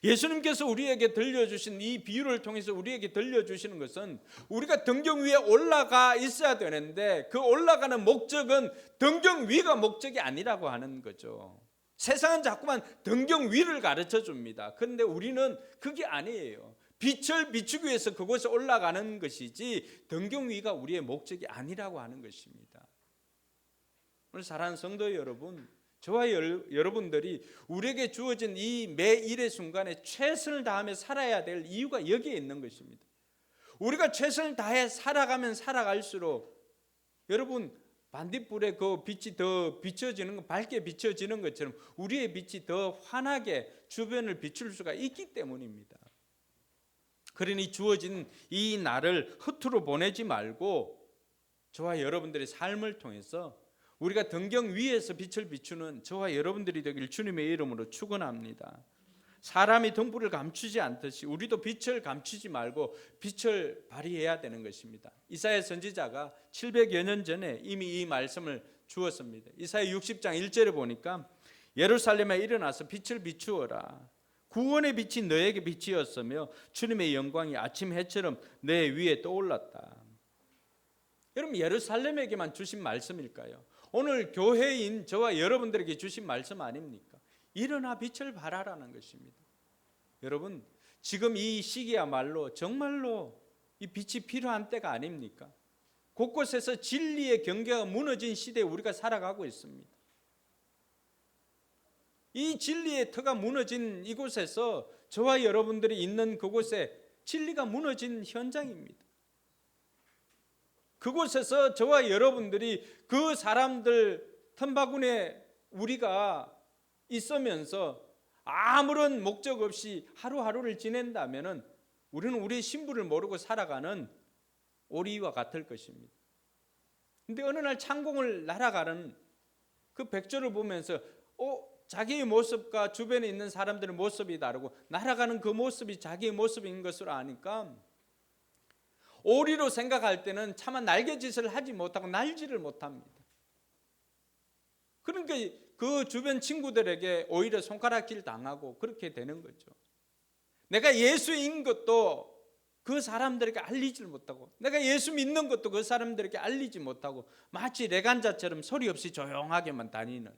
예수님께서 우리에게 들려주신 이 비유를 통해서 우리에게 들려주시는 것은 우리가 등경 위에 올라가 있어야 되는데 그 올라가는 목적은 등경 위가 목적이 아니라고 하는 거죠. 세상은 자꾸만 등경 위를 가르쳐 줍니다. 그런데 우리는 그게 아니에요. 빛을 비추기 위해서 그곳에 올라가는 것이지 등경 위가 우리의 목적이 아니라고 하는 것입니다. 오늘 사랑하는 성도 여러분, 저와 여러분들이 우리에게 주어진 이 매일의 순간에 최선을 다하며 살아야 될 이유가 여기에 있는 것입니다. 우리가 최선을 다해 살아가면 살아갈수록 여러분 반딧불에 그 빛이 더 비춰지는 것, 밝게 비춰지는 것처럼 우리의 빛이 더 환하게 주변을 비출 수가 있기 때문입니다. 그러니 주어진 이 날을 허투루 보내지 말고 저와 여러분들의 삶을 통해서 우리가 등경 위에서 빛을 비추는 저와 여러분들이 되길 주님의 이름으로 축원합니다. 사람이 등불을 감추지 않듯이 우리도 빛을 감추지 말고 빛을 발휘해야 되는 것입니다. 이사야 선지자가 700여 년 전에 이미 이 말씀을 주었습니다. 이사야 60장 1절에 보니까 예루살렘에 일어나서 빛을 비추어라. 구원의 빛이 너에게 빛이었으며 주님의 영광이 아침 해처럼 내 위에 떠올랐다. 여러분 예루살렘에게만 주신 말씀일까요? 오늘 교회인 저와 여러분들에게 주신 말씀 아닙니까? 일어나 빛을 발하라는 것입니다. 여러분 지금 이 시기야말로 정말로 이 빛이 필요한 때가 아닙니까? 곳곳에서 진리의 경계가 무너진 시대에 우리가 살아가고 있습니다. 이 진리의 터가 무너진 이곳에서 저와 여러분들이 있는 그곳에 진리가 무너진 현장입니다. 그곳에서 저와 여러분들이 그 사람들 틈바구니에 우리가 있으면서 아무런 목적 없이 하루하루를 지낸다면 우리는 우리의 신분을 모르고 살아가는 오리와 같을 것입니다. 그런데 어느 날 창공을 날아가는 그 백조를 보면서 자기의 모습과 주변에 있는 사람들의 모습이 다르고 날아가는 그 모습이 자기의 모습인 것으로 아니까 오리로 생각할 때는 차마 날개짓을 하지 못하고 날지를 못합니다. 그러니까 그 주변 친구들에게 오히려 손가락질 당하고 그렇게 되는 거죠. 내가 예수인 것도 그 사람들에게 알리질 못하고 내가 예수 믿는 것도 그 사람들에게 알리지 못하고 마치 레간자처럼 소리 없이 조용하게만 다니는.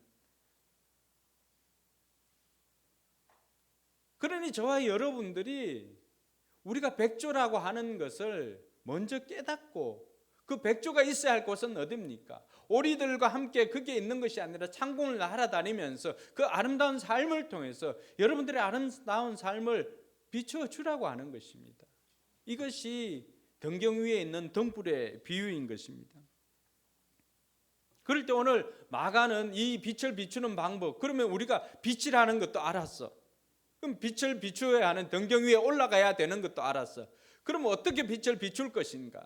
그러니 저와 여러분들이 우리가 백조라고 하는 것을 먼저 깨닫고 그 백조가 있어야 할 곳은 어디입니까? 오리들과 함께 거기에 있는 것이 아니라 창공을 날아다니면서 그 아름다운 삶을 통해서 여러분들의 아름다운 삶을 비춰주라고 하는 것입니다. 이것이 등경 위에 있는 등불의 비유인 것입니다. 그럴 때 오늘 마가는 이 빛을 비추는 방법, 그러면 우리가 빛이라는 것도 알았어. 그럼 빛을 비추어야 하는 등경 위에 올라가야 되는 것도 알았어. 그럼 어떻게 빛을 비출 것인가?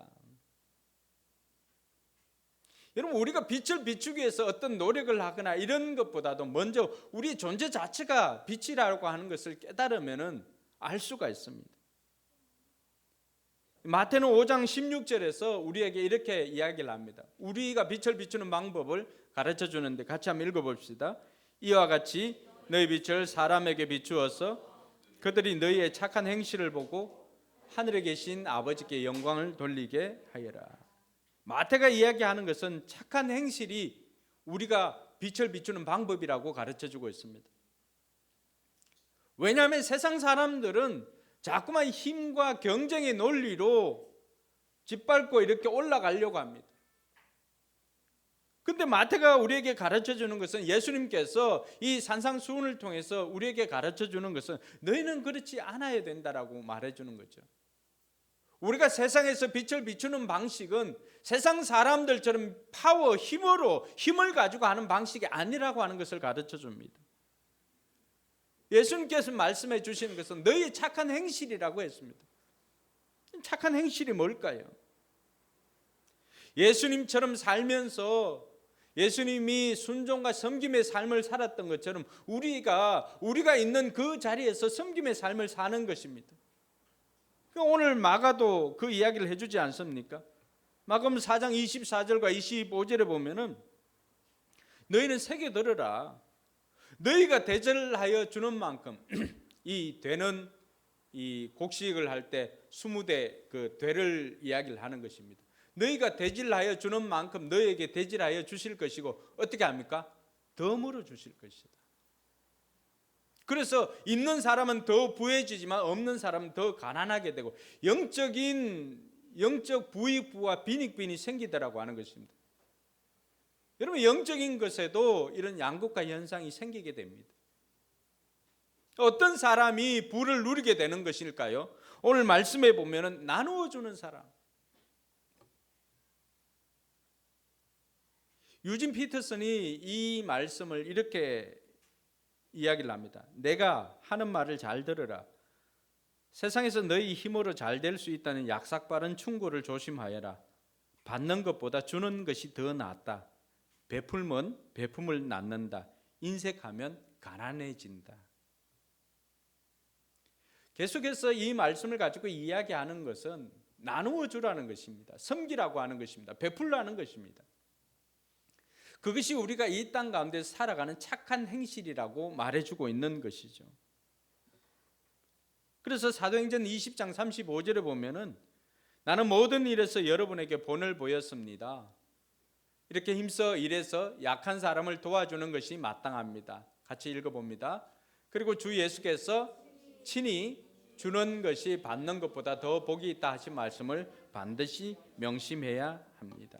여러분, 우리가 빛을 비추기 위해서 어떤 노력을 하거나 이런 것보다도 먼저 우리 존재 자체가 빛이라고 하는 것을 깨달으면 알 수가 있습니다. 마태는 5장 16절에서 우리에게 이렇게 이야기를 합니다. 우리가 빛을 비추는 방법을 가르쳐 주는데 같이 한번 읽어봅시다. 이와 같이 너희 빛을 사람에게 비추어서 그들이 너희의 착한 행실을 보고 하늘에 계신 아버지께 영광을 돌리게 하여라. 마태가 이야기하는 것은 착한 행실이 우리가 빛을 비추는 방법이라고 가르쳐 주고 있습니다. 왜냐하면 세상 사람들은 자꾸만 힘과 경쟁의 논리로 짓밟고 이렇게 올라가려고 합니다. 근데 마태가 우리에게 가르쳐 주는 것은, 예수님께서 이 산상수훈을 통해서 우리에게 가르쳐 주는 것은 너희는 그렇지 않아야 된다라고 말해 주는 거죠. 우리가 세상에서 빛을 비추는 방식은 세상 사람들처럼 파워, 힘을 가지고 하는 방식이 아니라고 하는 것을 가르쳐 줍니다. 예수님께서 말씀해 주시는 것은 너희의 착한 행실이라고 했습니다. 착한 행실이 뭘까요? 예수님처럼 살면서 예수님이 순종과 섬김의 삶을 살았던 것처럼 우리가 있는 그 자리에서 섬김의 삶을 사는 것입니다. 오늘 마가도 그 이야기를 해주지 않습니까? 마가음 4장 24절과 25절에 보면은 너희는 새겨 들으라. 너희가 대접하여 주는 만큼 이 되는 이 곡식을 할 때 20대 그 되를 이야기를 하는 것입니다. 너희가 대질하여 주는 만큼 너희에게 대질하여 주실 것이고 어떻게 합니까? 덤으로 주실 것이다. 그래서 있는 사람은 더 부해지지만 없는 사람은 더 가난하게 되고 영적 부익부와 빈익빈이 생기더라고 하는 것입니다. 여러분, 영적인 것에도 이런 양극화 현상이 생기게 됩니다. 어떤 사람이 부를 누리게 되는 것일까요? 오늘 말씀에 보면은 나누어 주는 사람. 유진 피터슨이 이 말씀을 이렇게 이야기를 합니다. 내가 하는 말을 잘 들으라. 세상에서 너희 힘으로 잘 될 수 있다는 약삭빠른 충고를 조심하여라. 받는 것보다 주는 것이 더 낫다. 베풀면 베품을 낳는다. 인색하면 가난해진다. 계속해서 이 말씀을 가지고 이야기하는 것은 나누어 주라는 것입니다. 섬기라고 하는 것입니다. 베풀라는 것입니다. 그것이 우리가 이 땅 가운데 살아가는 착한 행실이라고 말해주고 있는 것이죠. 그래서 사도행전 20장 35절에 보면은 나는 모든 일에서 여러분에게 본을 보였습니다. 이렇게 힘써 일해서 약한 사람을 도와주는 것이 마땅합니다. 같이 읽어봅니다. 그리고 주 예수께서 친히 주는 것이 받는 것보다 더 복이 있다 하신 말씀을 반드시 명심해야 합니다.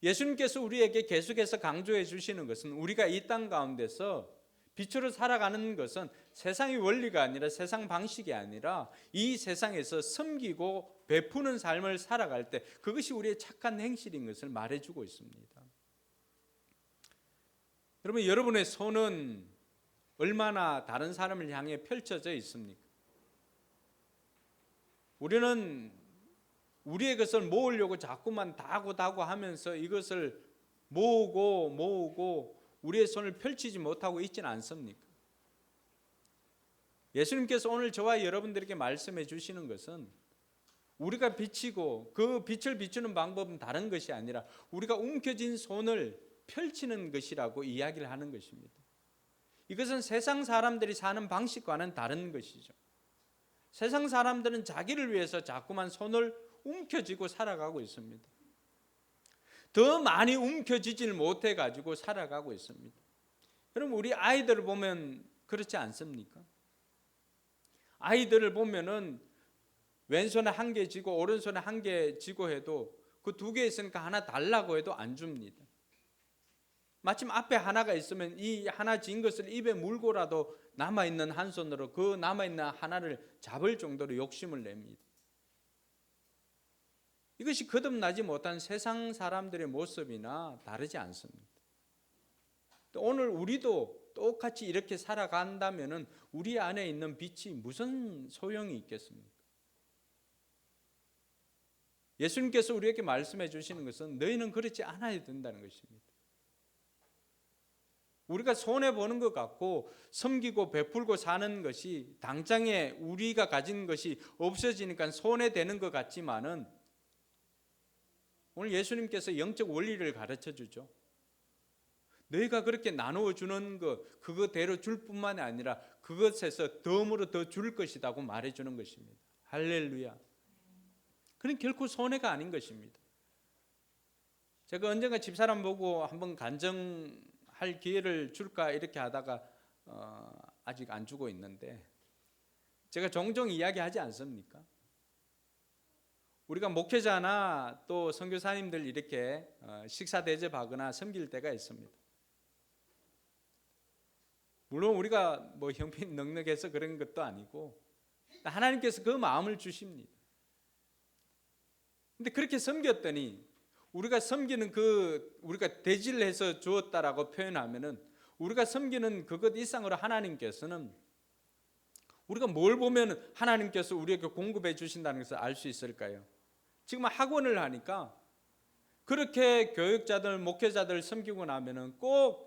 예수님께서 우리에게 계속해서 강조해 주시는 것은 우리가 이 땅 가운데서 빛으로 살아가는 것은 세상의 원리가 아니라 세상 방식이 아니라 이 세상에서 섬기고 베푸는 삶을 살아갈 때 그것이 우리의 착한 행실인 것을 말해주고 있습니다. 여러분, 여러분의 손은 얼마나 다른 사람을 향해 펼쳐져 있습니까? 우리는 우리의 것을 모으려고 자꾸만 다고 하면서 이것을 모으고 우리의 손을 펼치지 못하고 있지는 않습니까? 예수님께서 오늘 저와 여러분들에게 말씀해 주시는 것은 우리가 비치고 그 빛을 비추는 방법은 다른 것이 아니라 우리가 움켜쥔 손을 펼치는 것이라고 이야기를 하는 것입니다. 이것은 세상 사람들이 사는 방식과는 다른 것이죠. 세상 사람들은 자기를 위해서 자꾸만 손을 움켜쥐고 살아가고 있습니다. 더 많이 움켜쥐질 못해가지고 살아가고 있습니다. 여러분, 우리 아이들을 보면 그렇지 않습니까? 아이들을 보면은 왼손에 한 개 쥐고 오른손에 한 개 쥐고 해도 그 두 개 있으니까 하나 달라고 해도 안 줍니다. 마침 앞에 하나가 있으면 이 하나 쥔 것을 입에 물고라도 남아있는 한 손으로 그 남아있는 하나를 잡을 정도로 욕심을 냅니다. 이것이 거듭나지 못한 세상 사람들의 모습이나 다르지 않습니다. 또 오늘 우리도 똑같이 이렇게 살아간다면 우리 안에 있는 빛이 무슨 소용이 있겠습니까? 예수님께서 우리에게 말씀해 주시는 것은 너희는 그렇지 않아야 된다는 것입니다. 우리가 손해보는 것 같고 섬기고 베풀고 사는 것이 당장에 우리가 가진 것이 없어지니까 손해되는 것 같지만은 오늘 예수님께서 영적 원리를 가르쳐 주죠. 너희가 그렇게 나누어 주는 것, 그거대로 줄 뿐만이 아니라 그것에서 덤으로 더 줄 것이라고 말해 주는 것입니다. 할렐루야. 그건 결코 손해가 아닌 것입니다. 제가 언젠가 집사람 보고 한번 간증할 기회를 줄까 이렇게 하다가 아직 안 주고 있는데, 제가 종종 이야기하지 않습니까? 우리가 목회자나 또 선교사님들 이렇게 식사 대접하거나 섬길 때가 있습니다. 물론 우리가 뭐 형편이 넉넉해서 그런 것도 아니고 하나님께서 그 마음을 주십니다. 근데 그렇게 섬겼더니 우리가 섬기는 우리가 대지를 해서 주었다라고 표현하면은 우리가 섬기는 그것 이상으로 하나님께서는 우리가 뭘 보면 하나님께서 우리에게 공급해 주신다는 것을 알 수 있을까요? 지금 학원을 하니까 그렇게 교육자들, 목회자들 섬기고 나면은 꼭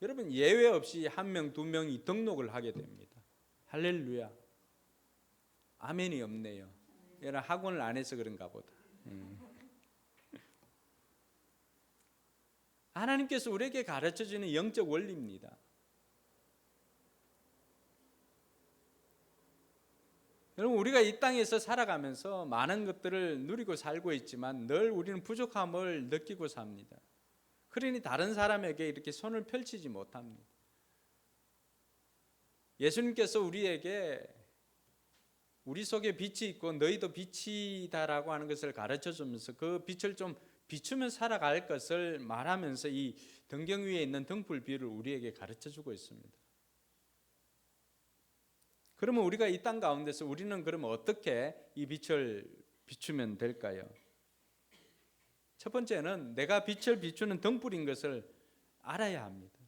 여러분 예외 없이 1명, 2명이 등록을 하게 됩니다. 할렐루야. 아멘이 없네요. 얘는 학원을 안 해서 그런가 보다. 하나님께서 우리에게 가르쳐주는 영적 원리입니다. 여러분, 우리가 이 땅에서 살아가면서 많은 것들을 누리고 살고 있지만 늘 우리는 부족함을 느끼고 삽니다. 그러니 다른 사람에게 이렇게 손을 펼치지 못합니다. 예수님께서 우리에게 우리 속에 빛이 있고 너희도 빛이다라고 하는 것을 가르쳐 주면서 그 빛을 좀 비추며 살아갈 것을 말하면서 이 등경 위에 있는 등불 비유를 우리에게 가르쳐 주고 있습니다. 그러면 우리가 이 땅 가운데서 우리는 그러면 어떻게 이 빛을 비추면 될까요? 첫 번째는 내가 빛을 비추는 등불인 것을 알아야 합니다.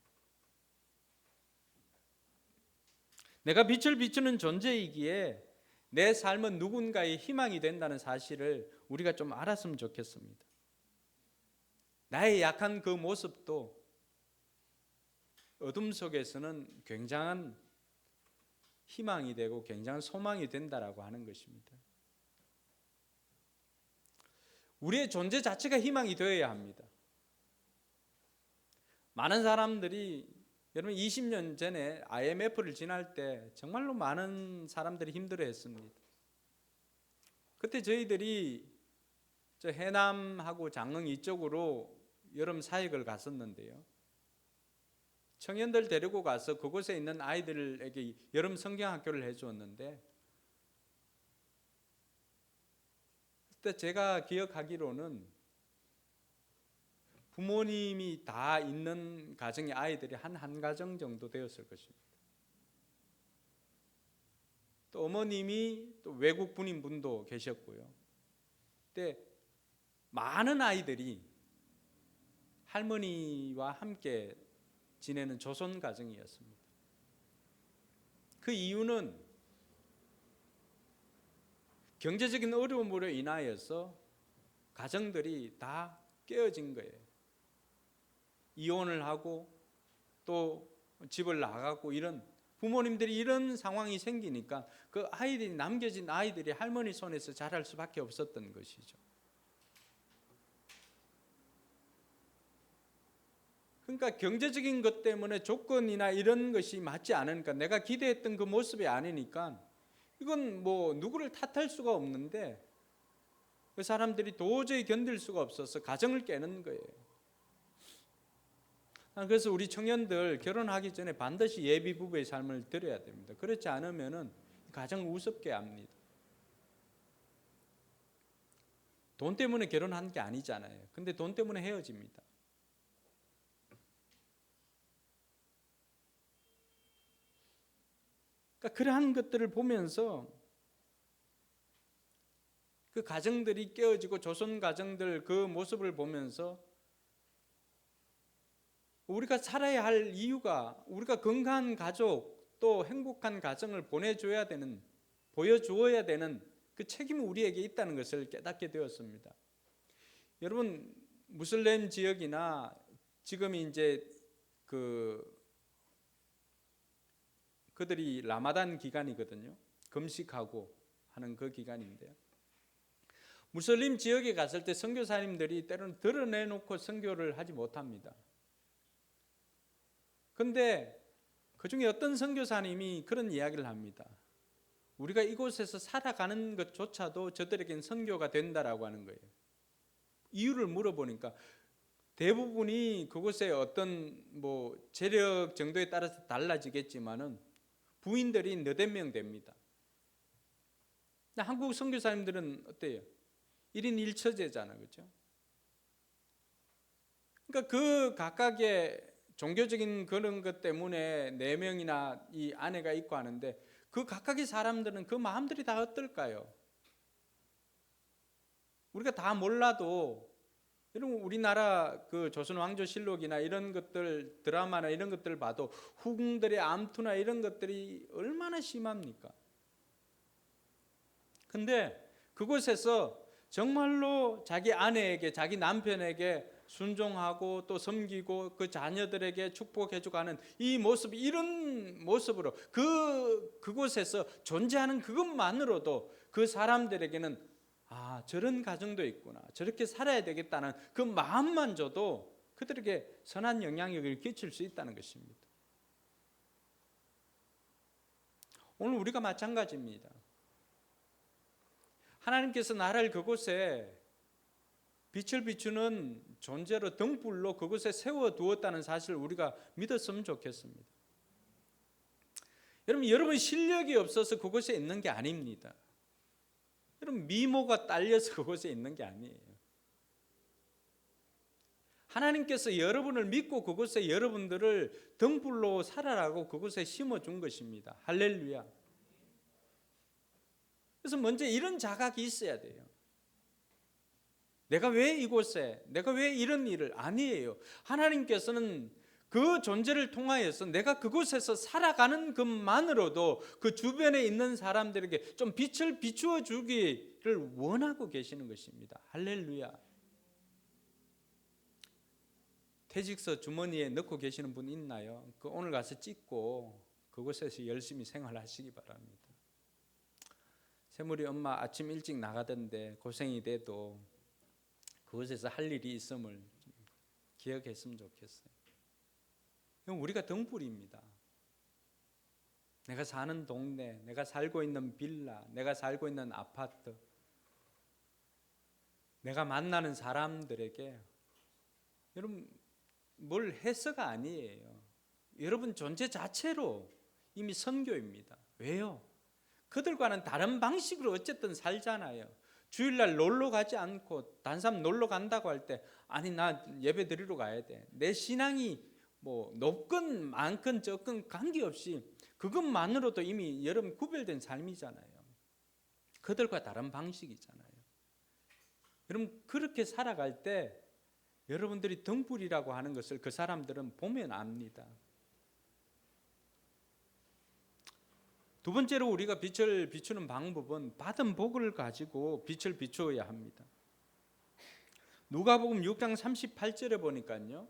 내가 빛을 비추는 존재이기에 내 삶은 누군가의 희망이 된다는 사실을 우리가 좀 알았으면 좋겠습니다. 나의 약한 그 모습도 어둠 속에서는 굉장한 희망이 되고 굉장한 소망이 된다라고 하는 것입니다. 우리의 존재 자체가 희망이 되어야 합니다. 많은 사람들이 여러분 20년 전에 IMF를 지날 때 정말로 많은 사람들이 힘들어했습니다. 그때 저희들이 저 해남하고 장흥 이쪽으로 여름 사역을 갔었는데요. 청년들 데리고 가서 그곳에 있는 아이들에게 여름 성경학교를 해주었는데, 그때 제가 기억하기로는 부모님이 다 있는 가정의 아이들이 한 가정 정도 되었을 것입니다. 또 어머님이 또 외국 분인 분도 계셨고요. 그때 많은 아이들이 할머니와 함께 지내는 조선 가정이었습니다. 그 이유는 경제적인 어려움으로 인하여서 가정들이 다 깨어진 거예요. 이혼을 하고 또 집을 나가고 이런 부모님들이 이런 상황이 생기니까 그 아이들이 남겨진 아이들이 할머니 손에서 자랄 수밖에 없었던 것이죠. 그러니까 경제적인 것 때문에 조건이나 이런 것이 맞지 않으니까 내가 기대했던 그 모습이 아니니까 이건 뭐 누구를 탓할 수가 없는데 그 사람들이 도저히 견딜 수가 없어서 가정을 깨는 거예요. 그래서 우리 청년들 결혼하기 전에 반드시 예비 부부의 삶을 들여야 됩니다. 그렇지 않으면은 가정을 우습게 합니다. 돈 때문에 결혼한 게 아니잖아요. 근데 돈 때문에 헤어집니다. 그러니까 그러한 것들을 보면서 그 가정들이 깨어지고 조선 가정들 그 모습을 보면서 우리가 살아야 할 이유가 우리가 건강한 가족 또 행복한 가정을 보여주어야 되는 그 책임이 우리에게 있다는 것을 깨닫게 되었습니다. 여러분 무슬림 지역이나 지금 이제 그들이 라마단 기간이거든요. 금식하고 하는 그 기간인데요. 무슬림 지역에 갔을 때 선교사님들이 때로는 드러내놓고 선교를 하지 못합니다. 근데 그 중에 어떤 선교사님이 그런 이야기를 합니다. 우리가 이곳에서 살아가는 것조차도 저들에겐 선교가 된다라고 하는 거예요. 이유를 물어보니까 대부분이 그곳에 어떤 재력 정도에 따라서 달라지겠지만은 부인들이 너댓 명 됩니다. 한국 선교사님들은 어때요? 1인 1처제잖아요. 그렇죠? 그러니까 그 각각의 종교적인 그런 것 때문에 4명이나 이 아내가 있고 하는데 그 각각의 사람들은 그 마음들이 다 어떨까요? 우리가 다 몰라도 여러분 우리나라 그 조선 왕조실록이나 이런 것들 드라마나 이런 것들을 봐도 후궁들의 암투나 이런 것들이 얼마나 심합니까? 근데 그곳에서 정말로 자기 아내에게 자기 남편에게 순종하고 또 섬기고 그 자녀들에게 축복해주고 하는 이 모습, 이런 모습으로 그곳에서 존재하는 그것만으로도 그 사람들에게는 저런 가정도 있구나, 저렇게 살아야 되겠다는 그 마음만 줘도 그들에게 선한 영향력을 끼칠 수 있다는 것입니다. 오늘 우리가 마찬가지입니다. 하나님께서 나를 그곳에 빛을 비추는 존재로 등불로 그곳에 세워두었다는 사실을 우리가 믿었으면 좋겠습니다. 여러분 실력이 없어서 그곳에 있는 게 아닙니다. 여러분 미모가 딸려서 그곳에 있는 게 아니에요. 하나님께서 여러분을 믿고 그곳에 여러분들을 등불로 살아라고 그곳에 심어준 것입니다. 할렐루야. 그래서 먼저 이런 자각이 있어야 돼요. 내가 왜 이곳에, 내가 왜 이런 일을, 아니에요. 하나님께서는 그 존재를 통하여서 내가 그곳에서 살아가는 것만으로도 그 주변에 있는 사람들에게 좀 빛을 비추어 주기를 원하고 계시는 것입니다. 할렐루야. 퇴직서 주머니에 넣고 계시는 분 있나요? 그 오늘 가서 찍고 그곳에서 열심히 생활하시기 바랍니다. 새물이 엄마 아침 일찍 나가던데 고생이 돼도 그곳에서 할 일이 있음을 기억했으면 좋겠어요. 우리가 등불입니다. 내가 사는 동네, 내가 살고 있는 빌라, 내가 살고 있는 아파트, 내가 만나는 사람들에게 여러분 뭘 해서가 아니에요. 여러분 존재 자체로 이미 선교입니다. 왜요? 그들과는 다른 방식으로 어쨌든 살잖아요. 주일날 놀러 가지 않고 단삼 놀러 간다고 할 때 아니 나 예배 드리러 가야 돼. 내 신앙이 높건 많건 적건 관계없이 그것만으로도 이미 여러분 구별된 삶이잖아요. 그들과 다른 방식이잖아요. 여러분 그렇게 살아갈 때 여러분들이 등불이라고 하는 것을 그 사람들은 보면 압니다. 두 번째로 우리가 빛을 비추는 방법은 받은 복을 가지고 빛을 비추어야 합니다. 누가복음 6장 38절에 보니까요.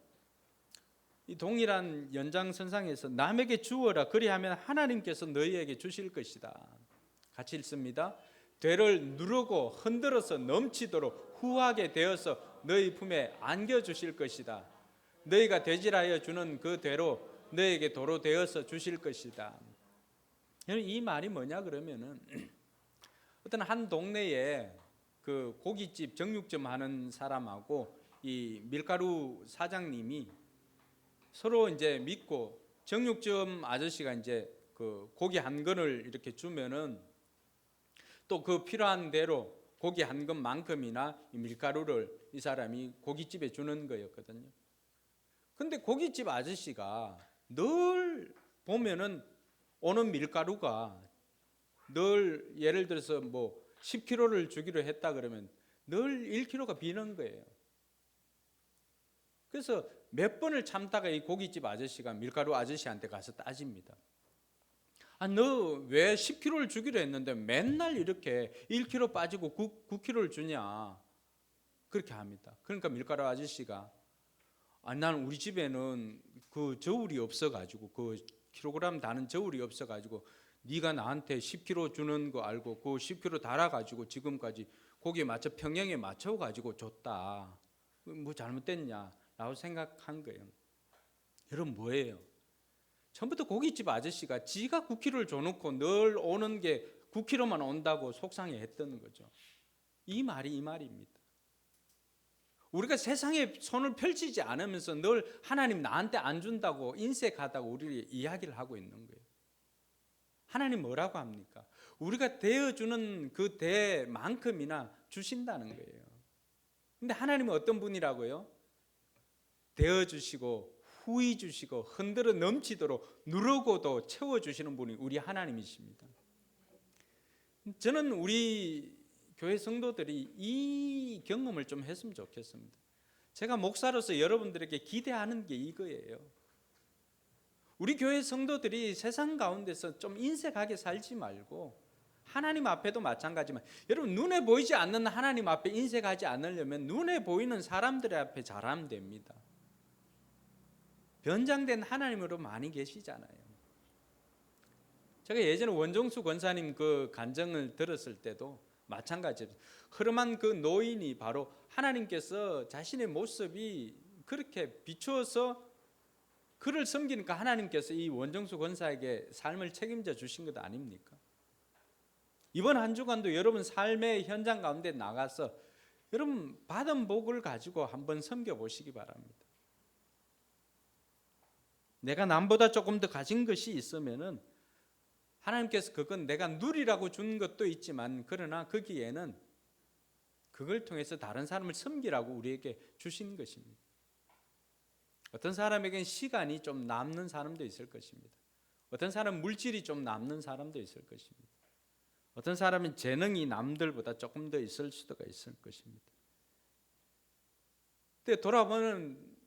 이 동일한 연장선상에서 남에게 주어라 그리하면 하나님께서 너희에게 주실 것이다. 같이 읽습니다. 되를 누르고 흔들어서 넘치도록 후하게 되어서 너희 품에 안겨 주실 것이다. 너희가 되질하여 주는 그 되로 너희에게 도로 되어서 주실 것이다. 이 말이 뭐냐 그러면은 어떤 한 동네에 그 고깃집 정육점 하는 사람하고 이 밀가루 사장님이 서로 이제 믿고 정육점 아저씨가 이제 그 고기 한 건을 이렇게 주면은 또 그 필요한 대로 고기 한 건만큼이나 이 밀가루를 이 사람이 고깃집에 주는 거였거든요. 근데 고깃집 아저씨가 늘 보면은 오는 밀가루가 늘 예를 들어서 10kg를 주기로 했다 그러면 늘 1kg가 비는 거예요. 그래서 몇 번을 참다가 이 고깃집 아저씨가 밀가루 아저씨한테 가서 따집니다. 아, 너 왜 10kg를 주기로 했는데 맨날 이렇게 1kg 빠지고 9kg를 주냐? 그렇게 합니다. 그러니까 밀가루 아저씨가 난 우리 집에는 그 저울이 없어가지고 그 킬로그램 다는 저울이 없어가지고 네가 나한테 10kg 주는 거 알고 그 10kg 달아가지고 지금까지 거기에 맞춰 평형에 맞춰가지고 줬다. 뭐 잘못됐냐? 라고 생각한 거예요. 여러분 뭐예요? 처음부터 고깃집 아저씨가 지가 9kg를 줘놓고 늘 오는 게 9kg만 온다고 속상해했던 거죠. 이 말입니다. 우리가 세상에 손을 펼치지 않으면서 늘 하나님 나한테 안 준다고 인색하다고 우리 이야기를 하고 있는 거예요. 하나님 뭐라고 합니까? 우리가 대어주는 그 대만큼이나 주신다는 거예요. 근데 하나님은 어떤 분이라고요? 대어주시고 후히 주시고 흔들어 넘치도록 누르고도 채워주시는 분이 우리 하나님이십니다. 저는 우리 교회 성도들이 이 경험을 좀 했으면 좋겠습니다. 제가 목사로서 여러분들에게 기대하는 게 이거예요. 우리 교회 성도들이 세상 가운데서 좀 인색하게 살지 말고 하나님 앞에도 마찬가지지만 여러분 눈에 보이지 않는 하나님 앞에 인색하지 않으려면 눈에 보이는 사람들 앞에 잘하면 됩니다. 변장된 하나님으로 많이 계시잖아요. 제가 예전에 원종수 권사님 그 간증을 들었을 때도 마찬가지로 흐름한 그 노인이 바로 하나님께서 자신의 모습이 그렇게 비추어서 그를 섬기니까 하나님께서 이 원정수 권사에게 삶을 책임져 주신 것 아닙니까? 이번 한 주간도 여러분 삶의 현장 가운데 나가서 여러분 받은 복을 가지고 한번 섬겨 보시기 바랍니다. 내가 남보다 조금 더 가진 것이 있으면은 하나님께서 그건 내가 누리라고 준 것도 있지만 그러나 거기에는 그걸 통해서 다른 사람을 섬기라고 우리에게 주신 것입니다. 어떤 사람에겐 시간이 좀 남는 사람도 있을 것입니다. 어떤 사람은 물질이 좀 남는 사람도 있을 것입니다. 어떤 사람은 재능이 남들보다 조금 더 있을 수도 있을 것입니다. 근데 돌아보면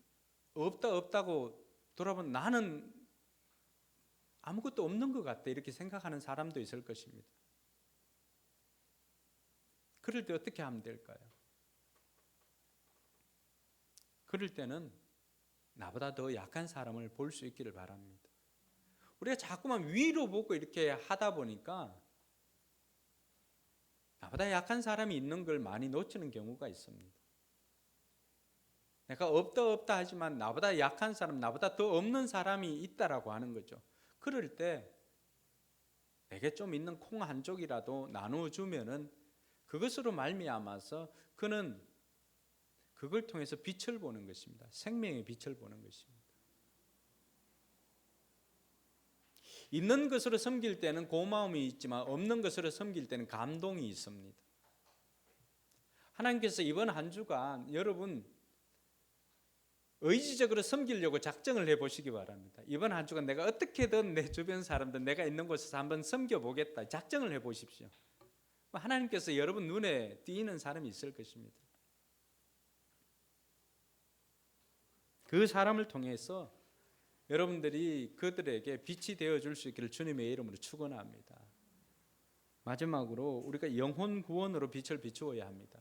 없다고 돌아보면 나는 아무것도 없는 것 같다 이렇게 생각하는 사람도 있을 것입니다. 그럴 때 어떻게 하면 될까요? 그럴 때는 나보다 더 약한 사람을 볼 수 있기를 바랍니다. 우리가 자꾸만 위로 보고 이렇게 하다 보니까 나보다 약한 사람이 있는 걸 많이 놓치는 경우가 있습니다. 내가 없다 하지만 나보다 약한 사람, 나보다 더 없는 사람이 있다라고 하는 거죠. 그럴 때 내게 좀 있는 콩 한 쪽이라도 나누어 주면은 그것으로 말미암아서 그는 그걸 통해서 빛을 보는 것입니다. 생명의 빛을 보는 것입니다. 있는 것으로 섬길 때는 고마움이 있지만 없는 것으로 섬길 때는 감동이 있습니다. 하나님께서 이번 한 주간 여러분 의지적으로 섬기려고 작정을 해보시기 바랍니다. 이번 한 주간 내가 어떻게든 내 주변 사람들 내가 있는 곳에서 한번 섬겨보겠다 작정을 해보십시오. 하나님께서 여러분 눈에 띄는 사람이 있을 것입니다. 그 사람을 통해서 여러분들이 그들에게 빛이 되어줄 수 있기를 주님의 이름으로 축원합니다. 마지막으로 우리가 영혼 구원으로 빛을 비추어야 합니다.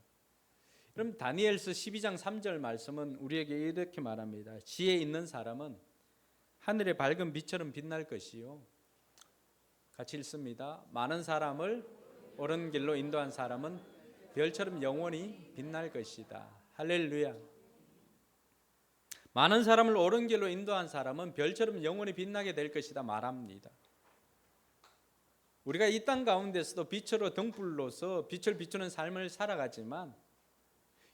그럼 다니엘서 12장 3절 말씀은 우리에게 이렇게 말합니다. 지혜 있는 사람은 하늘의 밝은 빛처럼 빛날 것이요. 같이 읽습니다. 많은 사람을 옳은 길로 인도한 사람은 별처럼 영원히 빛날 것이다. 할렐루야. 많은 사람을 옳은 길로 인도한 사람은 별처럼 영원히 빛나게 될 것이다 말합니다. 우리가 이 땅 가운데서도 빛으로 등불로서 빛을 비추는 삶을 살아가지만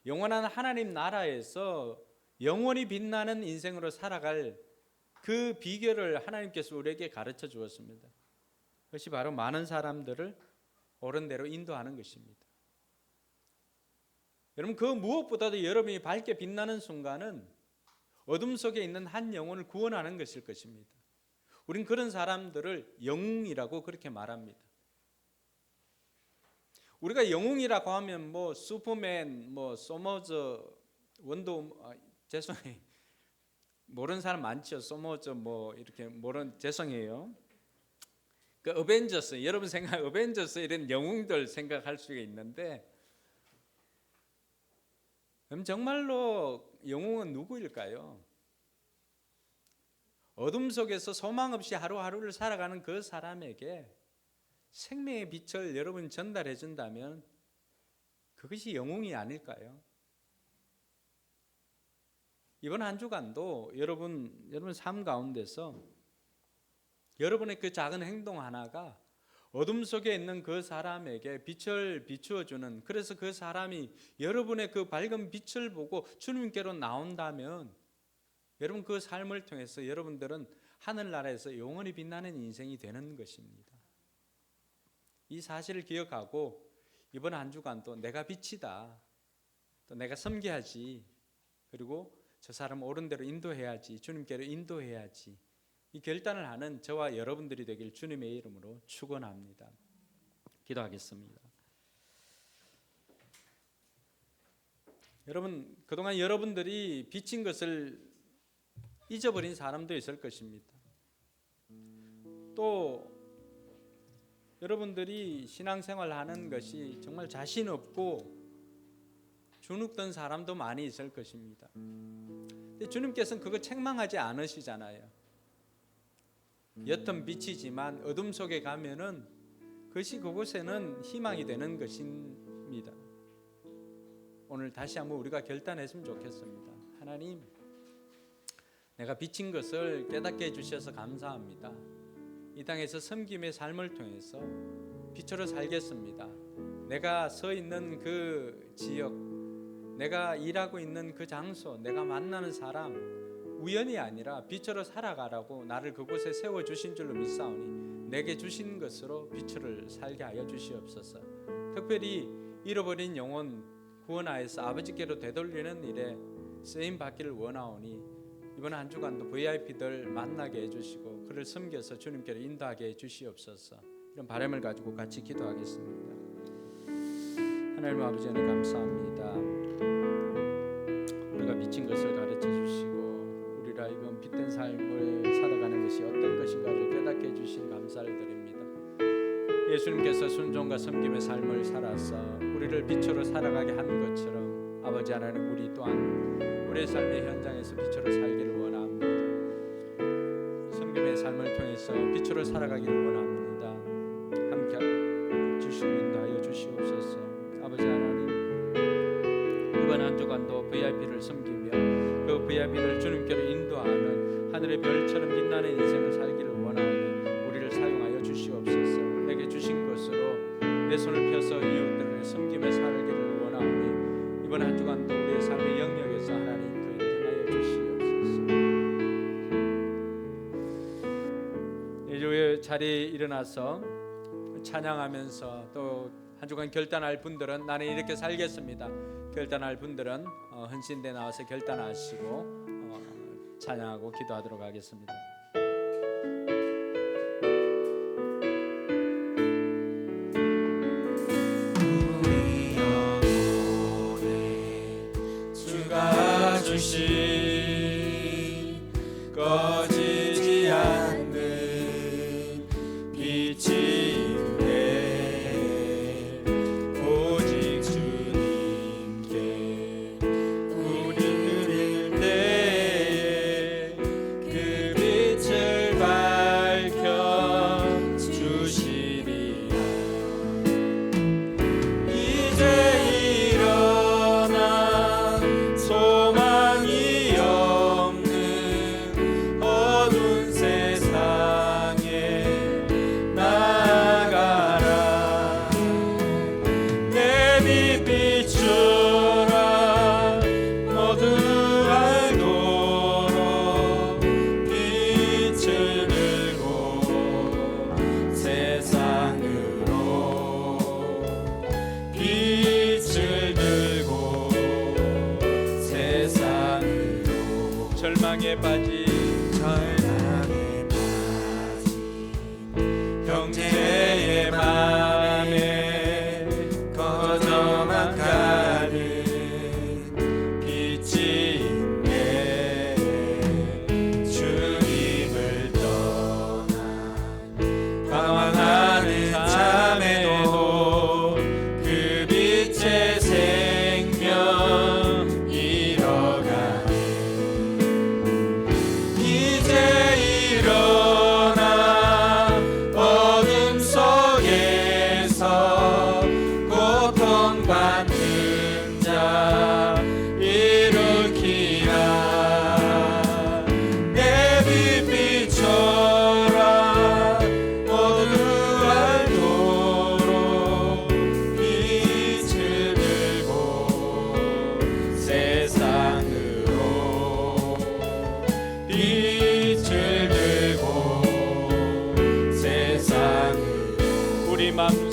영원한 하나님 나라에서 영원히 빛나는 인생으로 살아갈 그 비결을 하나님께서 우리에게 가르쳐 주었습니다. 그것이 바로 많은 사람들을 옳은 대로 인도하는 것입니다. 여러분 그 무엇보다도 여러분이 밝게 빛나는 순간은 어둠 속에 있는 한 영혼을 구원하는 것일 것입니다. 우린 그런 사람들을 영웅이라고 그렇게 말합니다. 우리가 영웅이라고 하면 뭐 슈퍼맨, 뭐 소머저, 죄송해요. 모르는 사람 많죠. 소머저 뭐 이렇게 죄송해요. 그 어벤져스, 여러분 생각 어벤져스 이런 영웅들 생각할 수가 있는데, 그럼 정말로 영웅은 누구일까요? 어둠 속에서 소망 없이 하루하루를 살아가는 그 사람에게 생명의 빛을 여러분 전달해 준다면 그것이 영웅이 아닐까요? 이번 한 주간도 여러분 삶 가운데서 여러분의 그 작은 행동 하나가 어둠 속에 있는 그 사람에게 빛을 비추어 주는, 그래서 그 사람이 여러분의 그 밝은 빛을 보고 주님께로 나온다면 여러분 그 삶을 통해서 여러분들은 하늘나라에서 영원히 빛나는 인생이 되는 것입니다. 이 사실을 기억하고 이번 한 주간도 내가 빛이다, 또 내가 섬겨야지, 그리고 저 사람 옳은 대로 인도해야지, 주님께로 인도해야지, 이 결단을 하는 저와 여러분들이 되길 주님의 이름으로 축원합니다. 기도하겠습니다. 여러분, 그동안 여러분들이 비친 것을 잊어버린 사람도 있을 것입니다. 또 여러분들이 신앙생활 하는 것이 정말 자신 없고 주눅든 사람도 많이 있을 것입니다. 근데 주님께서는 그거 책망하지 않으시잖아요. 옅은 빛이지만 어둠 속에 가면은 그것이 그곳에는 희망이 되는 것입니다. 오늘 다시 한번 우리가 결단했으면 좋겠습니다. 하나님, 내가 비친 것을 깨닫게 해주셔서 감사합니다. 이 땅에서 섬김의 삶을 통해서 빛으로 살겠습니다. 내가 서 있는 그 지역, 내가 일하고 있는 그 장소, 내가 만나는 사람, 우연이 아니라 빛으로 살아가라고 나를 그곳에 세워주신 줄로 믿사오니 내게 주신 것으로 빛을 살게 하여 주시옵소서. 특별히 잃어버린 영혼 구원하여서 아버지께로 되돌리는 일에 쓰임받기를 원하오니 이번 한 주간도 VIP들 만나게 해주시고 그를 섬겨서 주님께로 인도하게 해주시옵소서. 이런 바람을 가지고 같이 기도하겠습니다. 하나님 아버지, 하나님 감사합니다. 우리가 미친 것을 가르쳐 주시고 우리라 이건 빛된 삶을 살아가는 것이 어떤 것인가를 깨닫게 해주신 감사를 드립니다. 예수님께서 순종과 섬김의 삶을 살아서 우리를 빛으로 살아가게 한 것처럼 아버지 하나님, 우리 또한 우리의 삶의 현장에서 빛으로 살기를 원합니다. 섬김의 삶을 통해서 빛으로 살아가기를 원합니다. 함께 주시고 인도하여 주시옵소서. 아버지 하나님, 이번 한 주간도 VIP를 섬기며 그 VIP를 주님께로 인도하는 하늘의 별처럼 빛나는 인생을 살기를 원하오니 우리를 사용하여 주시옵소서. 내게 주신 것으로 내 손을 펴서 이웃들을 섬김에 살기를 원하오니 이번 한 주간도 우리의 삶의 영역에서 하나님 그 일을 행하여 주시옵소서. 이제 자리에 일어나서 찬양하면서 또 한 주간 결단할 분들은 나는 이렇게 살겠습니다. 결단할 분들은 헌신대 나와서 결단하시고 찬양하고 기도하도록 하겠습니다. 주가 주신 꺼지지 않는 빛인데 오직 주님께 우리 드릴 때에 그 빛을 밝혀 주시리라. 이제 일어나 소망이 없는 어두운 세상에 나아가라. 내 빛 비추라. 모두 알도록 빛을 들고 세상으로 빛을 들고 세상으로 절망에 빠진 형제의 맘에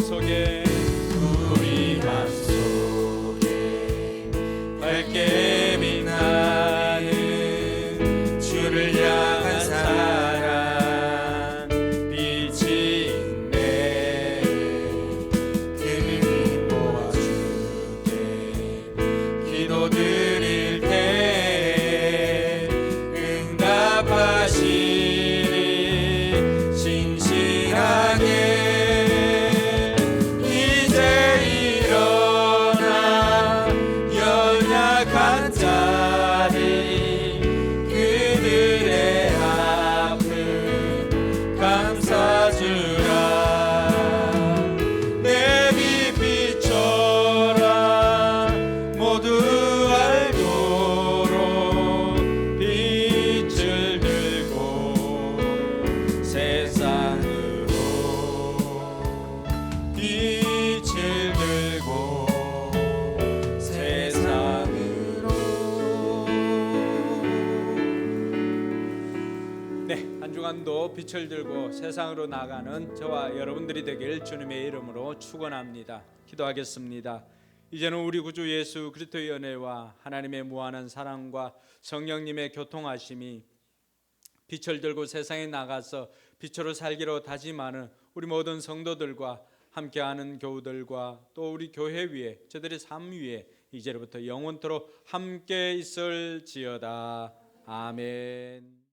맘속에 우리 맘속에 밝게 빛나는 주를 향한 사랑 빛이 있네. 그를 모아줄 때 기도 드릴 때 응답하시니 신실하게 연약한 자리 그들의 아픔 감싸주라. 내 빛 비춰라 모두 알도록 빛을 들고 세상으로 빛을 들고 한 주간도 빛을 들고 세상으로 나가는 저와 여러분들이 되길 주님의 이름으로 축원합니다. 기도하겠습니다. 이제는 우리 구주 예수 그리스도의 은혜와 하나님의 무한한 사랑과 성령님의 교통하심이 빛을 들고 세상에 나가서 빛으로 살기로 다짐하는 우리 모든 성도들과 함께하는 교우들과 또 우리 교회 위에 저들의 삶 위에 이제부터 영원토록 함께 있을지어다. 아멘.